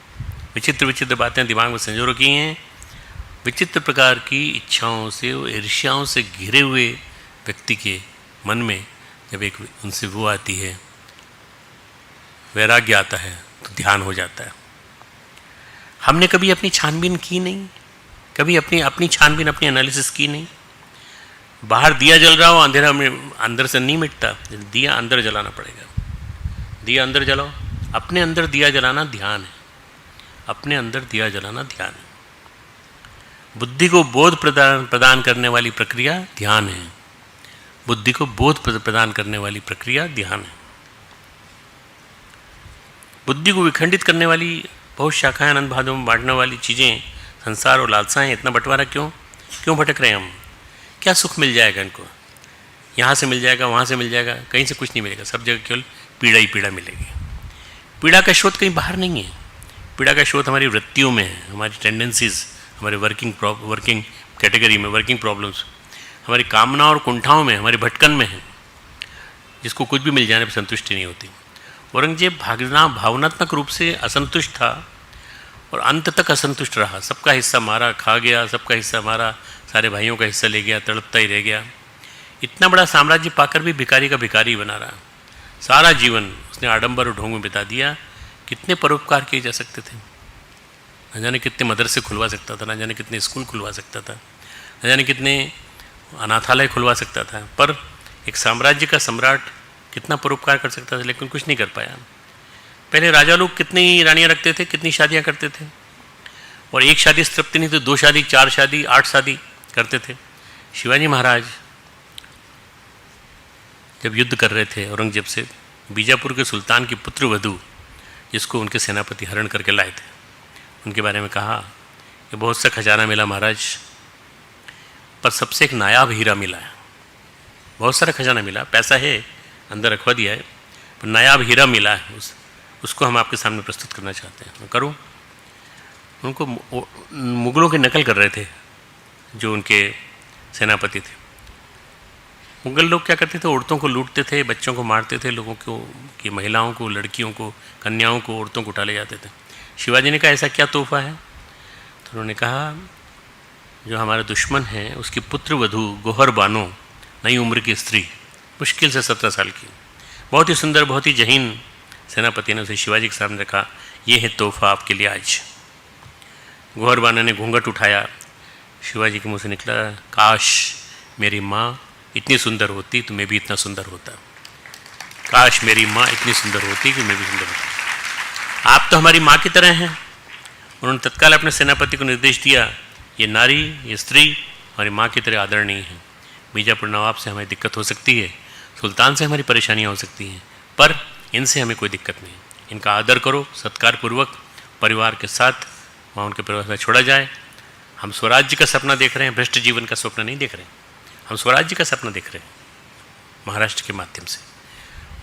विचित्र विचित्र बातें दिमाग में संजो रखी हैं। विचित्र प्रकार की इच्छाओं से, ईर्ष्याओं से घिरे हुए व्यक्ति के मन में जब एक उनसे वो आती है, वैराग्य आता है, तो ध्यान हो जाता है। हमने कभी अपनी छानबीन की नहीं, कभी अपनी छानबीन, अपनी एनालिसिस की नहीं। बाहर दिया जल रहा हो, अंधेरा में अंदर से नहीं मिटता, दिया अंदर जलाना पड़ेगा। दिया अंदर जलाओ, अपने अंदर दिया जलाना ध्यान है। अपने अंदर दिया जलाना ध्यान है। बुद्धि को बोध प्रदान करने वाली प्रक्रिया ध्यान है। बुद्धि को बोध प्रदान करने वाली प्रक्रिया ध्यान है। बुद्धि को विखंडित करने वाली बहुत शाखाएं, आनंद भादों में बांटने वाली चीज़ें, संसार और लालसाएं, इतना बंटवारा क्यों भटक रहे हैं हम? क्या सुख मिल जाएगा इनको? यहाँ से मिल जाएगा, वहाँ से मिल जाएगा, कहीं से कुछ नहीं मिलेगा। सब जगह केवल पीड़ा ही पीड़ा मिलेगी। पीड़ा का स्रोत कहीं बाहर नहीं है। पीड़ा का स्रोत हमारी वृत्तियों में है, हमारी टेंडेंसीज, हमारे वर्किंग कैटेगरी में, वर्किंग प्रॉब्लम्स, हमारी कामना और कुंठाओं में, हमारे भटकन में है, जिसको कुछ भी मिल जाने पर संतुष्टि नहीं होती। औरंगजेब भावनात्मक रूप से असंतुष्ट था और अंत तक असंतुष्ट रहा। सबका हिस्सा मारा, खा गया, सबका हिस्सा मारा, सारे भाइयों का हिस्सा ले गया, तड़पता ही रह गया। इतना बड़ा साम्राज्य पाकर भी भिखारी का भिखारी बना रहा। सारा जीवन उसने आडंबर और ढोंग में बिता दिया। कितने परोपकार किए जा सकते थे, न जाने कितने मदरसे खुलवा सकता था, न जाने कितने स्कूल खुलवा सकता था, न जाने कितने अनाथालय खुलवा सकता था। पर एक साम्राज्य का सम्राट कितना परोपकार कर सकता था, लेकिन कुछ नहीं कर पाया। पहले राजा लोग कितनी रानियाँ रखते थे, कितनी शादियाँ करते थे, और एक शादी से तृप्ति नहीं तो 2 शादी, 4 शादी, 8 शादी करते थे। शिवाजी महाराज जब युद्ध कर रहे थे औरंगजेब से, बीजापुर के सुल्तान की पुत्र वधू, जिसको उनके सेनापति हरण करके लाए थे, उनके बारे में कहा कि बहुत सा खजाना मिला महाराज, पर सबसे एक नायाब हीरा मिला है। बहुत सारा खजाना मिला, पैसा है अंदर रखवा दिया है, पर नायाब हीरा मिला है, उसको हम आपके सामने प्रस्तुत करना चाहते हैं। करूँ? उनको मुगलों की नकल कर रहे थे जो उनके सेनापति थे। मुगल लोग क्या करते थे? औरतों को लूटते थे, बच्चों को मारते थे, लोगों को की महिलाओं को, लड़कियों को, कन्याओं को, औरतों को उठा ले जाते थे। शिवाजी ने कहा ऐसा क्या तोहफा है? तो उन्होंने कहा जो हमारा दुश्मन है उसकी पुत्र वधू गोहर बानो, नई उम्र की स्त्री, मुश्किल से 17 साल की, बहुत ही सुंदर, बहुत ही जहीन सेनापति ने उसे शिवाजी के सामने रखा। ये है तोहफा आपके लिए आज। गोहर बानो ने घूंघट उठाया। शिवाजी के मुँह से निकला, काश मेरी माँ इतनी सुंदर होती तो मैं भी इतना सुंदर होता। काश मेरी माँ इतनी सुंदर होती कि मैं भी सुंदर होता। आप तो हमारी माँ की तरह हैं। उन्होंने तत्काल अपने सेनापति को निर्देश दिया, ये नारी, ये स्त्री हमारी माँ की तरह आदरणीय है। बीजापुर नवाब से हमें दिक्कत हो सकती है, सुल्तान से हमारी परेशानियाँ हो सकती हैं, पर इनसे हमें कोई दिक्कत नहीं। इनका आदर करो, सत्कारपूर्वक परिवार के साथ वहाँ उनके परिवार से छोड़ा जाए। हम स्वराज्य का सपना देख रहे हैं, भ्रष्ट जीवन का स्वप्न नहीं देख रहे हैं। हम स्वराज्य का सपना देख रहे हैं महाराष्ट्र के माध्यम से,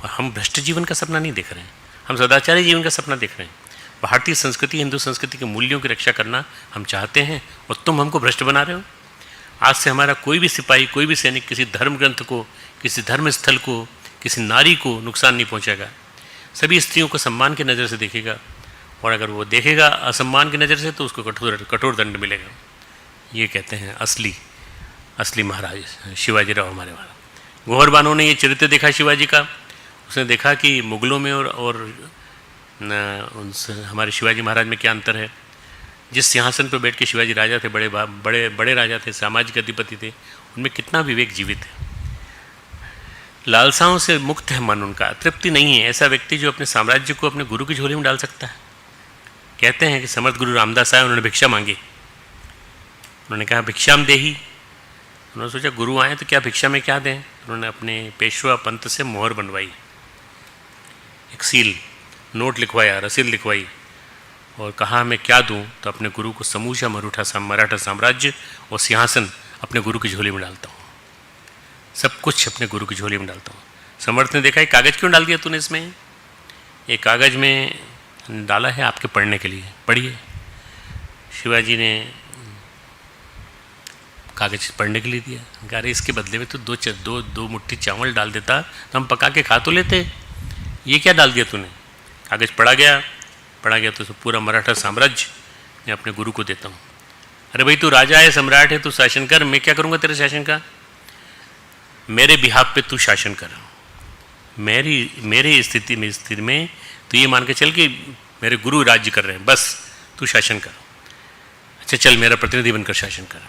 और हम भ्रष्ट जीवन का सपना नहीं देख रहे हैं। हम सदाचारी जीवन का सपना देख रहे हैं। भारतीय संस्कृति, हिंदू संस्कृति के मूल्यों की रक्षा करना हम चाहते हैं, और तुम हमको भ्रष्ट बना रहे हो। आज से हमारा कोई भी सिपाही, कोई भी सैनिक किसी धर्म ग्रंथ को, किसी धर्म स्थल को, किसी नारी को नुकसान नहीं पहुंचाएगा। सभी स्त्रियों को सम्मान की नज़र से देखेगा, और अगर वो देखेगा असम्मान की नज़र से तो उसको कठोर दंड मिलेगा। ये कहते हैं असली महाराज शिवाजी राव हमारे वाला। गोहर बानो ने ये चरित्र देखा शिवाजी का। उसने देखा कि मुगलों में और हमारे शिवाजी महाराज में क्या अंतर है। जिस सिंहासन पर बैठ के शिवाजी राजा थे, बड़े राजा थे, सामाजिक अधिपति थे, उनमें कितना विवेक जीवित है। लालसाओं से मुक्त है मन उनका, तृप्ति नहीं है। ऐसा व्यक्ति जो अपने साम्राज्य को अपने गुरु की झोली में डाल सकता है। कहते हैं कि समर्थ गुरु रामदास आए, उन्होंने भिक्षा मांगी। उन्होंने कहा भिक्षाम देही। उन्होंने सोचा गुरु आए तो क्या भिक्षा में क्या दें। उन्होंने अपने पेशवा पंत से मोहर बनवाई, एक सील, नोट लिखवाया, रसीद लिखवाई और कहा मैं क्या दूं। तो अपने गुरु को समूचा मराठा साम्राज्य और सिंहासन अपने गुरु की झोली में डालता हूँ, सब कुछ अपने गुरु की झोली में डालता हूँ। समर्थ ने देखा, ये कागज़ क्यों डाल दिया तूने इसमें? ये कागज़ में डाला है आपके पढ़ने के लिए, पढ़िए। शिवाजी ने कागज़ पढ़ने के लिए दिया। कह रहे इसके बदले में तो दो मुट्ठी चावल डाल देता तो हम पका के खा तो लेते, ये क्या डाल दिया तूने? कागज़ पढ़ा गया तो पूरा मराठा साम्राज्य मैं अपने गुरु को देता हूँ। अरे भाई तू राजा है, सम्राट है, तू शासन कर, मैं क्या करूँगा तेरे शासन का? मेरे बिहाफ पे तू शासन कर। मेरी स्थिति में तो ये मान के चल कि मेरे गुरु राज्य कर रहे हैं, बस तू शासन कर। अच्छा चल मेरा प्रतिनिधि बनकर शासन कर।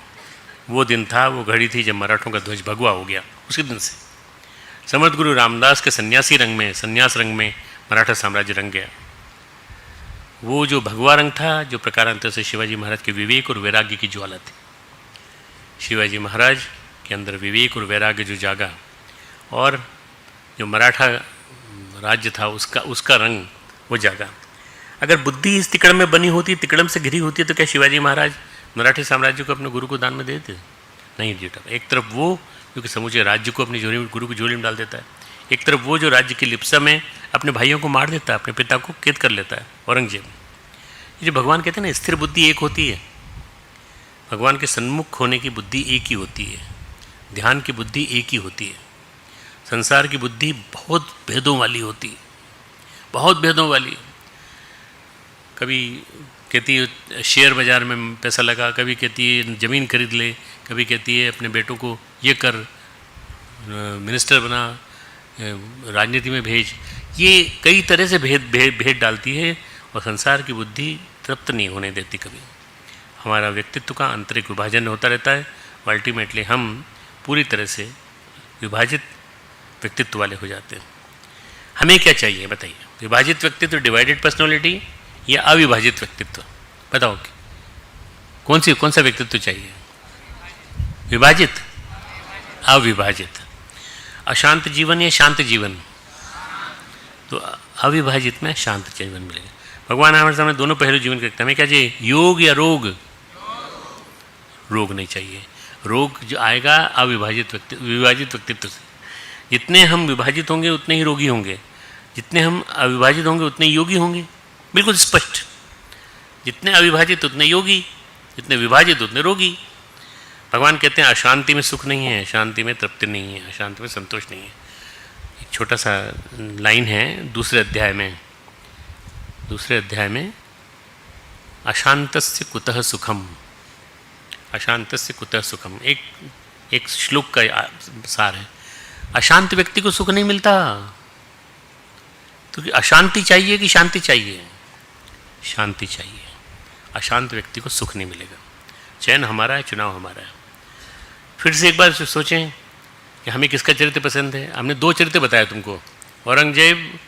वो दिन था, वो घड़ी थी जब मराठों का ध्वज भगवा हो गया। उसी दिन से समर्थ गुरु रामदास के संन्यास रंग में मराठा साम्राज्य रंग गया। वो जो भगवा रंग था, जो प्रकारांतर से शिवाजी महाराज के विवेक और वैराग्य की ज्वाला थी। शिवाजी महाराज के अंदर विवेक और वैराग्य जो जागा और जो मराठा राज्य था उसका रंग वो जागा। अगर बुद्धि इस तिकड़म में बनी होती, तिकड़म से घिरी होती, तो क्या शिवाजी महाराज मराठी साम्राज्य को अपने गुरु को दान में दे देते? नहीं देता। एक तरफ वो क्योंकि समूचे राज्य को अपनी गुरु की झोली में डाल देता है, एक तरफ वो जो राज्य की लिप्सा में अपने भाइयों को मार देता है, अपने पिता को कैद कर लेता है, औरंगजेब। ये जो भगवान कहते हैं ना, स्थिर बुद्धि एक होती है। भगवान के सन्मुख होने की बुद्धि एक ही होती है, ध्यान की बुद्धि एक ही होती है। संसार की बुद्धि बहुत भेदों वाली होती है, बहुत भेदों वाली। कभी कहती है शेयर बाज़ार में पैसा लगा, कभी कहती है ज़मीन खरीद ले, कभी कहती है अपने बेटों को ये कर, मिनिस्टर बना, राजनीति में भेज। ये कई तरह से भेद डालती है और संसार की बुद्धि तृप्त नहीं होने देती कभी। हमारा व्यक्तित्व का आंतरिक विभाजन होता रहता है। अल्टीमेटली हम पूरी तरह से विभाजित व्यक्तित्व वाले हो जाते हैं। हमें क्या चाहिए बताइए? विभाजित व्यक्तित्व, डिवाइडेड पर्सनालिटी, या अविभाजित व्यक्तित्व? बताओ कि कौन सा व्यक्तित्व चाहिए? विभाजित, अविभाजित। अशांत जीवन या शांत जीवन? तो अविभाजित में शांत जीवन मिलेगा। भगवान हमारे सामने दोनों पहलू जीवन के रखते हैं। हमें क्या चाहिए? योग या रोग? रोग नहीं चाहिए। रोग जो आएगा विभाजित व्यक्तित्व से। जितने हम विभाजित होंगे उतने ही रोगी होंगे, जितने हम अविभाजित होंगे उतने योगी होंगे। बिल्कुल स्पष्ट। जितने अविभाजित उतने योगी, जितने विभाजित उतने रोगी। भगवान कहते हैं अशांति में सुख नहीं है, शांति में तृप्ति नहीं है, अशांति में संतोष नहीं है। एक छोटा सा लाइन है दूसरे अध्याय में अशांतस्य कुतः सुखम, अशांतस्य कुतः सुखम। एक श्लोक का सार है। अशांत व्यक्ति को सुख नहीं मिलता। तो अशांति चाहिए कि शांति चाहिए? शांति चाहिए। अशांत व्यक्ति को सुख नहीं मिलेगा। चयन हमारा है, चुनाव हमारा है। फिर से एक बार सोचें कि हमें किसका चरित्र पसंद है। हमने दो चरित्र बताया तुमको, औरंगजेब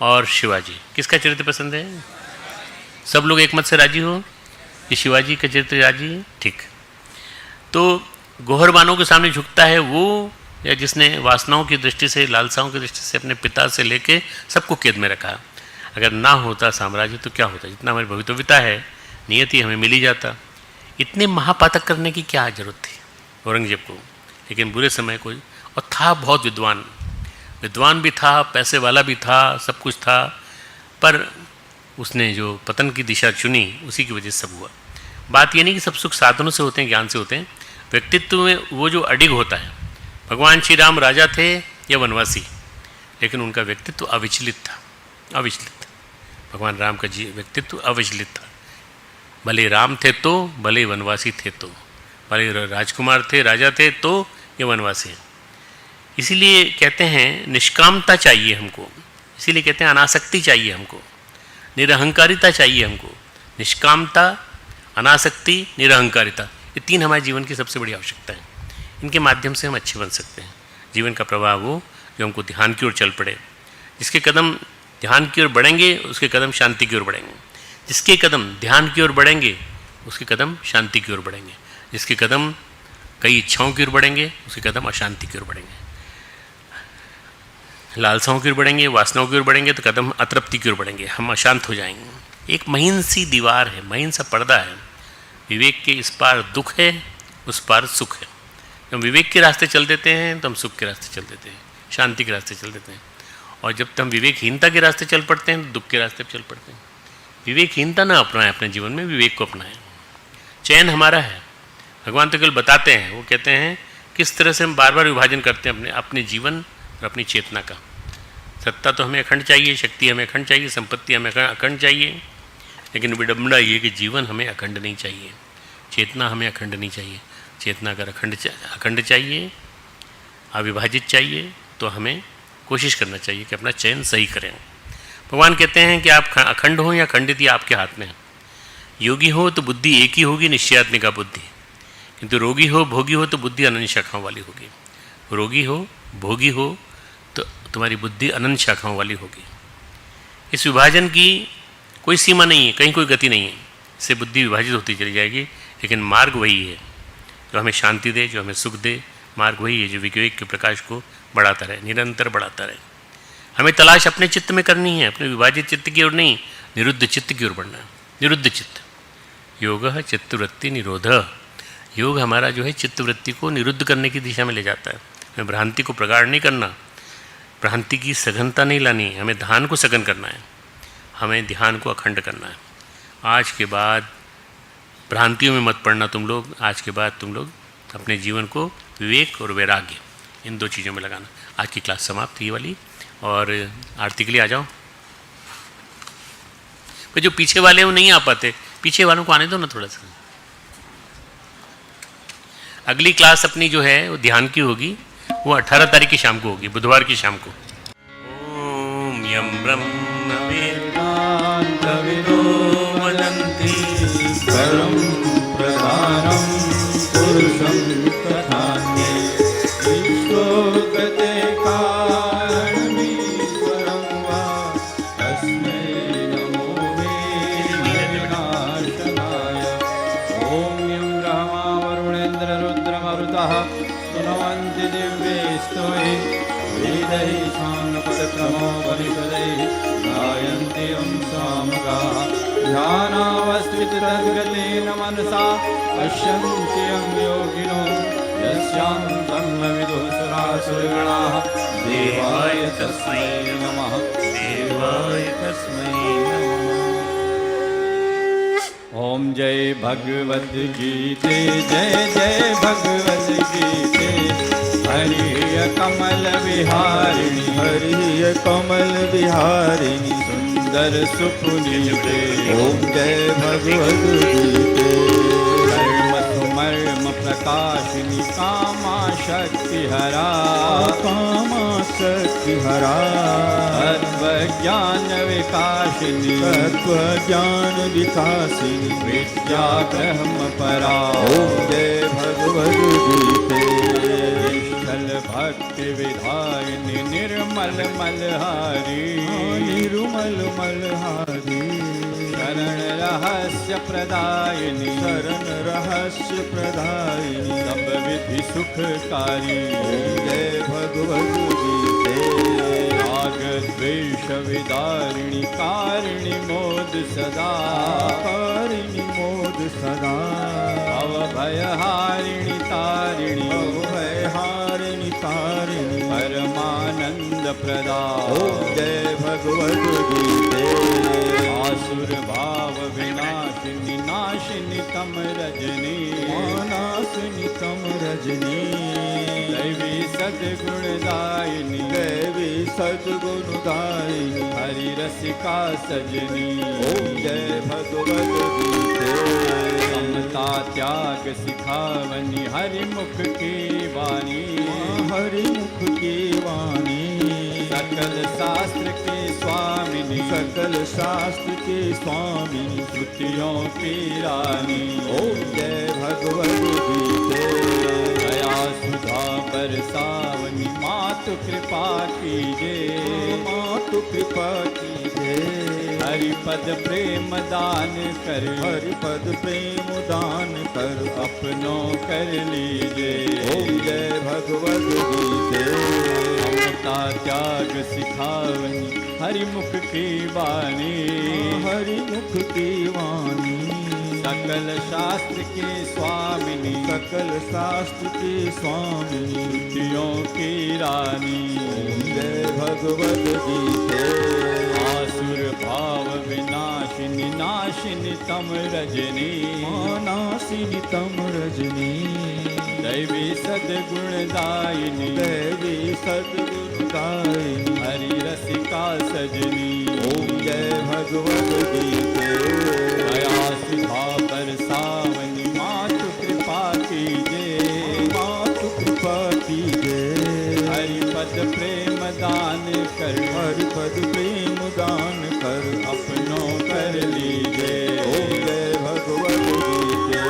और शिवाजी। किसका चरित्र पसंद है? सब लोग एक मत से राजी हो कि शिवाजी का चरित्र राजी है? ठीक। तो गोहरबानों के सामने झुकता है वो, या जिसने वासनाओं की दृष्टि से, लालसाओं की दृष्टि से अपने पिता से लेके सबको कैद में रखा? अगर ना होता साम्राज्य तो क्या होता? जितना हमारी भवितव्यता है, नियति हमें मिल ही जाता। इतने महापातक करने की क्या जरूरत थी औरंगजेब को? लेकिन बुरे समय कोई, और था बहुत विद्वान भी था, पैसे वाला भी था, सब कुछ था, पर उसने जो पतन की दिशा चुनी उसी की वजह से सब हुआ। बात ये नहीं कि सब सुख साधनों से होते हैं, ज्ञान से होते हैं। व्यक्तित्व में वो जो अडिग होता है। भगवान श्री राम राजा थे या वनवासी, लेकिन उनका व्यक्तित्व अविचलित था, अविचलित। भगवान राम का व्यक्तित्व अविचलित था। भले राम थे तो, भले वनवासी थे तो, भले राजकुमार थे, राजा थे तो, ये वनवासी हैं। इसीलिए कहते हैं निष्कामता चाहिए हमको, इसीलिए कहते हैं अनासक्ति चाहिए हमको। निरहंकारिता चाहिए हमको, निष्कामता, अनासक्ति, निरहंकारिता, ये 3 हमारे जीवन की सबसे बड़ी आवश्यकता है। इनके माध्यम से हम अच्छे बन सकते हैं। जीवन का प्रवाह वो जो हमको ध्यान की ओर चल पड़े। जिसके कदम ध्यान की ओर बढ़ेंगे उसके कदम शांति की ओर बढ़ेंगे। जिसके कदम ध्यान की ओर बढ़ेंगे उसके कदम शांति की ओर बढ़ेंगे। जिसके कदम कई इच्छाओं की ओर बढ़ेंगे उसके कदम अशांति की ओर बढ़ेंगे। लालसाओं की ओर बढ़ेंगे, वासनाओं की ओर बढ़ेंगे तो कदम अतृप्ति की ओर बढ़ेंगे, हम अशांत हो जाएंगे। एक महीन सी दीवार है, महीन सा पर्दा है। विवेक के इस पार दुख है, उस पार सुख है। जब हम विवेक के रास्ते चल देते हैं तो हम सुख के रास्ते चल देते हैं, शांति के रास्ते चल देते हैं। और जब तक हम विवेकहीनता के रास्ते चल पड़ते हैं तो दुख के रास्ते पर चल पड़ते हैं। विवेकहीनता ना अपनाएं अपने जीवन में, विवेक को अपनाएं। चयन हमारा है। भगवान तो केवल बताते हैं, वो कहते हैं किस तरह से हम बार बार विभाजन करते हैं अपने जीवन और अपनी चेतना का। सत्ता तो हमें अखंड चाहिए, शक्ति हमें अखंड चाहिए, संपत्ति हमें अखंड चाहिए, लेकिन विडंबना ये कि जीवन हमें अखंड नहीं चाहिए, चेतना हमें अखंड नहीं चाहिए। चेतना अगर अखंड चाहिए, अविभाजित चाहिए, तो हमें कोशिश करना चाहिए कि अपना चयन सही करें। भगवान कहते हैं कि आप अखंड हो या खंडित, ये आपके हाथ में है। योगी हो तो बुद्धि एक ही होगी, निश्चयात्मिका बुद्धि। किंतु रोगी हो, भोगी हो तो बुद्धि अनंत शाखाओं वाली होगी। रोगी हो, भोगी हो तो तुम्हारी बुद्धि अनंत शाखाओं वाली होगी। इस विभाजन की कोई सीमा नहीं है, कहीं कोई गति नहीं है। इससे बुद्धि विभाजित होती चली जाएगी, लेकिन मार्ग वही है जो हमें शांति दे, जो हमें सुख दे। मार्ग वही है जो विवेक के प्रकाश को बढ़ाता रहे, निरंतर बढ़ाता रहे। हमें तलाश अपने चित्त में करनी है, अपने विभाजित चित्त की ओर नहीं, निरुद्ध चित्त की ओर बढ़ना है। निरुद्ध चित्त, योग चित्तवृत्ति निरोध। योग हमारा जो है चित्तवृत्ति को निरुद्ध करने की दिशा में ले जाता है। हमें भ्रांति को प्रगाढ़ नहीं करना, भ्रांति की सघनता नहीं लानी, हमें ध्यान को सघन करना है, हमें ध्यान को अखंड करना है। आज के बाद भ्रांतियों में मत पड़ना तुम लोग। आज के बाद तुम लोग अपने जीवन को विवेक और वैराग्य, इन 2 चीज़ों में लगाना। आज की क्लास समाप्त ये वाली, और आरती के लिए आ जाओ। पर जो पीछे वाले हैं वो नहीं आ पाते, पीछे वालों को आने दो ना थोड़ा सा। अगली क्लास अपनी जो है वो ध्यान की होगी, वो 18 तारीख की शाम को होगी, बुधवार की शाम को। ओम यम ब्रह्म वेदांतविदो वदन्ति परम प्रधानम पुरुषं तथान्ये ईश्वरते कारणमीश्वरं वा तस्मै नमो वेदनाशनाय। ओम यं ब्रह्मा वरुणेन्द्र रुद्रमरुतः स्तुवन्ति दिव्ये स्तुवैः वेदैः साङ्गपदक्रमोपनिषदैः गायन्ति यं सामगाः। ध्यानावस्थिततद्गतेन मनसा पश्यन्ति यं योगिनो यस्यां ब्रह्मविदुः देवाय तस्मै नमः, देवाय तस्मै नमः। ओम जय भगवद गीते, जय जय भगवद गीते। हरिय कमल विहारिणी, हरिय कमल विहारिणी, सुंदर सुपुनीते। ओम जय भगवद गीते। कर्म सुमर्म प्रकाशिनी, कामा शक्ति हरा, कामा शक्ति हरा। तत्व ज्ञान विकासिनी, तत्व ज्ञान विकासिनी, विद्या ब्रह्म परा। ओम जय भगवद गीते। भक्ति विधायिनी, निर्मल मलहारी, निर्मल मलहारी। शरण रहस्य प्रदायिनी, शरण रहस्य प्रदायिनी, सब विधि सुखकारी। जय भगवद गीते। राग द्वेष विदारिणी, कारिणी मोद सदा, कारिणी मोद सदा। अवभयहारिणी तारिणी, अवभयहारिणी तारिणी, परमानंद प्रदा। ओम जय भगवद गीते। आसुर भाव विनाशिनी, नाशिनी तम रजनी, नाशिनी तम रजनी। दैवी सद्गुणदायिनी, दैवी सद्गुणदायिनी, हरि रसिका सजनी। ओम जय भगवद गीते। समता त्याग सिखावनी, हरिमुख की वाणी, हरिमुख की वाणी। सकल शास्त्र के स्वामिनी, सकल शास्त्र के स्वामिनी, श्रुतियों की रानी। ओम जय भगवद गीते। दया सुधा बरसावनी, मातु कृपा कीजिए, मातु कृपा कीजिए। हरिपद प्रेम दान कर, हरिपद प्रेम दान कर, अपनों कर लीजिए। ओम जय भगवद गीते। ममता त्याग सिखावनी, हरिमुख की वाणी, हरिमुख की वाणी। सकल शास्त्र के स्वामिनी, सकल शास्त्र के स्वामिनी, श्रुतियों की रानी। ओम जय भगवद गीते। आसुर भाव विनाशिनी, नाशिनी तम रजनी, नाशिनी तम रजनी। दैवी सद्गुणदायिनी, दैवी सद्गुणदायिनी, हरि रसिका सजनी। ओम जय भगवद गीते। दया सुधा बरसावनी, मातु कृपा कीजिए, मातु कृपा कीजिए। हरिपद प्रेम दान कर, हरिपद प्रेम दान कर, अपनों कर लीजिए। ओम जय भगवद गीते।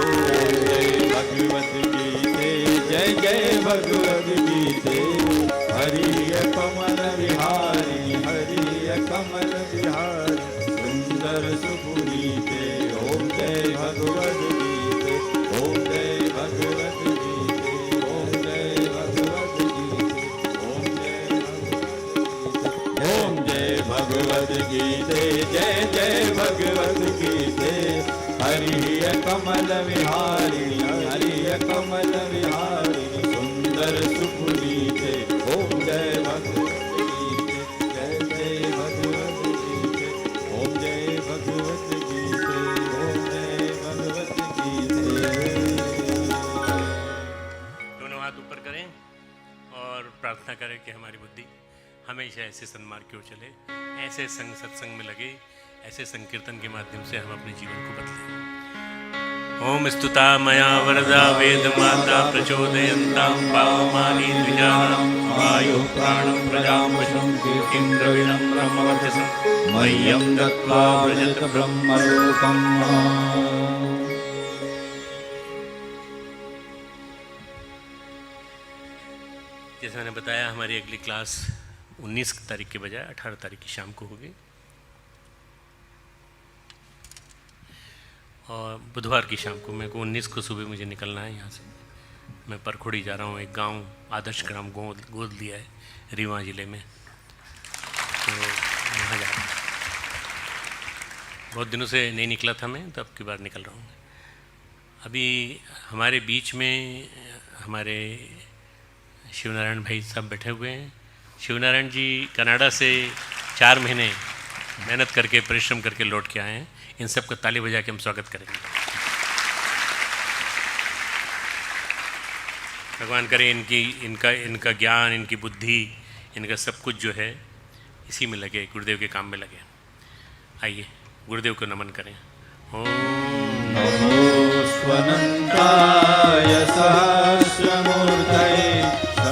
जय भगवद गीते, जय जय भगवद गीते। हरि कमल विहारी, हरि कमल विहारी, सुंदर सुपुनीते। ओम जय भगवद गीते। ओम जय भगवद गीते। ओम जय भगवद गीते। ओम जय भगवद गीते। जय जय भगवद गीते। हरि कमल विहारिणी, हरि कमल विहारिणी, सुंदर सुपुनीते। ओम जय भगवद गीते। जय जय भगवद गीते। ओम जय भगवद गीते। ओम जय भगवद गीते। दोनों हाथ ऊपर करें और प्रार्थना करें कि हमारी बुद्धि हमेशा ऐसे सन्मार्ग की ओर चले, ऐसे संग सत्संग में लगे, ऐसे संकीर्तन के माध्यम से हम अपने जीवन को बदलें। ओम स्तुता मया वरदा वेद माता प्रचोदयन्तां पावमानी द्विजानां वायु प्राणं प्रजां वशं इंद्रविणं ब्रह्मवर्चसं मह्यं दत्त्वा व्रजत ब्रह्मलोकम्। जैसे मैंने बताया, हमारी अगली क्लास 19 तारीख के बजाय 18 तारीख की शाम को होगी, और बुधवार की शाम को। मेरे को 19 को सुबह मुझे निकलना है यहाँ से। मैं परखुड़ी जा रहा हूँ, एक गांव आदर्श ग्राम गोद लिया है रीवा ज़िले में, तो वहाँ जा रहा हूँ। बहुत दिनों से नहीं निकला था मैं, तो अब की बार निकल रहा हूँ। अभी हमारे बीच में हमारे शिवनारायण भाई साहब बैठे हुए हैं। शिवनारायण जी कनाडा से 4 महीने मेहनत करके, परिश्रम करके लौट के आए हैं। इन सब का ताली बजा के हम स्वागत करेंगे। भगवान करे इनका ज्ञान, इनकी बुद्धि, इनका सब कुछ जो है इसी में लगे, गुरुदेव के काम में लगे। आइए गुरुदेव को नमन करें। ओम नमो स्वनन्ताय सहस्रमूर्तये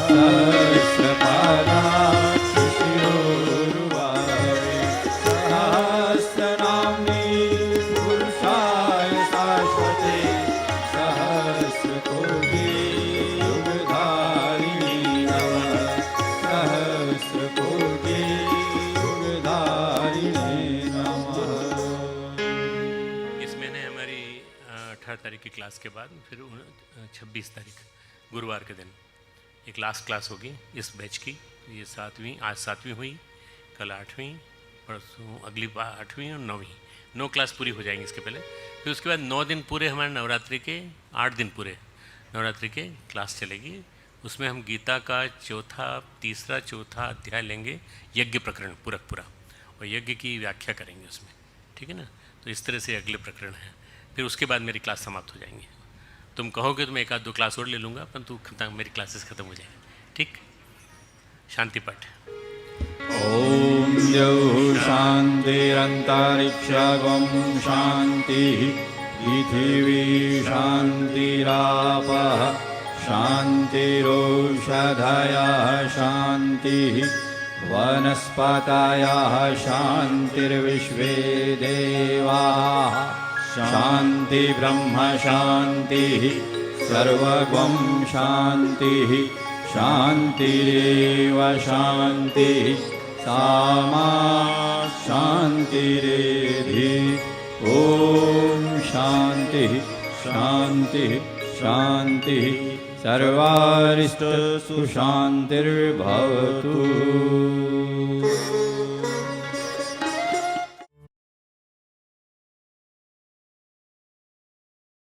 सहस्रपादाय शिरोरुबावे सहस्रनाम्ने पुरुषाय शाश्वते सहस्रकोटि युगधारिणे नमः सहस्रकोटि युगधारिणे नमः। 18 तारीख की क्लास के बाद फिर 26 तारीख गुरुवार के दिन एक लास्ट क्लास होगी इस बैच की। ये 7वीं, आज 7वीं हुई, कल 8वीं, परसों अगली बार 8वीं और 9वीं। 9 क्लास पूरी हो जाएंगी इसके पहले। फिर उसके बाद 9 दिन पूरे हमारे नवरात्रि के, 8 दिन पूरे नवरात्रि के क्लास चलेगी। उसमें हम गीता का तीसरा चौथा अध्याय लेंगे, यज्ञ प्रकरण पूरा, और यज्ञ की व्याख्या करेंगे उसमें, ठीक है ना। तो इस तरह से अगले प्रकरण हैं। फिर उसके बाद मेरी क्लास समाप्त हो जाएंगी। तुम कहोगे तो मैं 1-2 क्लास और ले लूँगा, परंतु मेरी क्लासेस खत्म हो जाएंगी, ठीक। शांति पाठ। ओम द्यौः शान्तिरन्तरिक्षं शान्तिः पृथिवी शान्तिरापः शान्तिरोषधयः शान्तिः वनस्पतयः शान्तिर्विश्वे देवाः शान्ति ब्रह्म शान्तिः सर्वगं शान्तिः शान्तिरेव शान्तिः सामा शान्तिरेधि ॐ शान्तिः शान्तिः शान्तिः सर्वारिष्टसु शान्तिर्भवतु।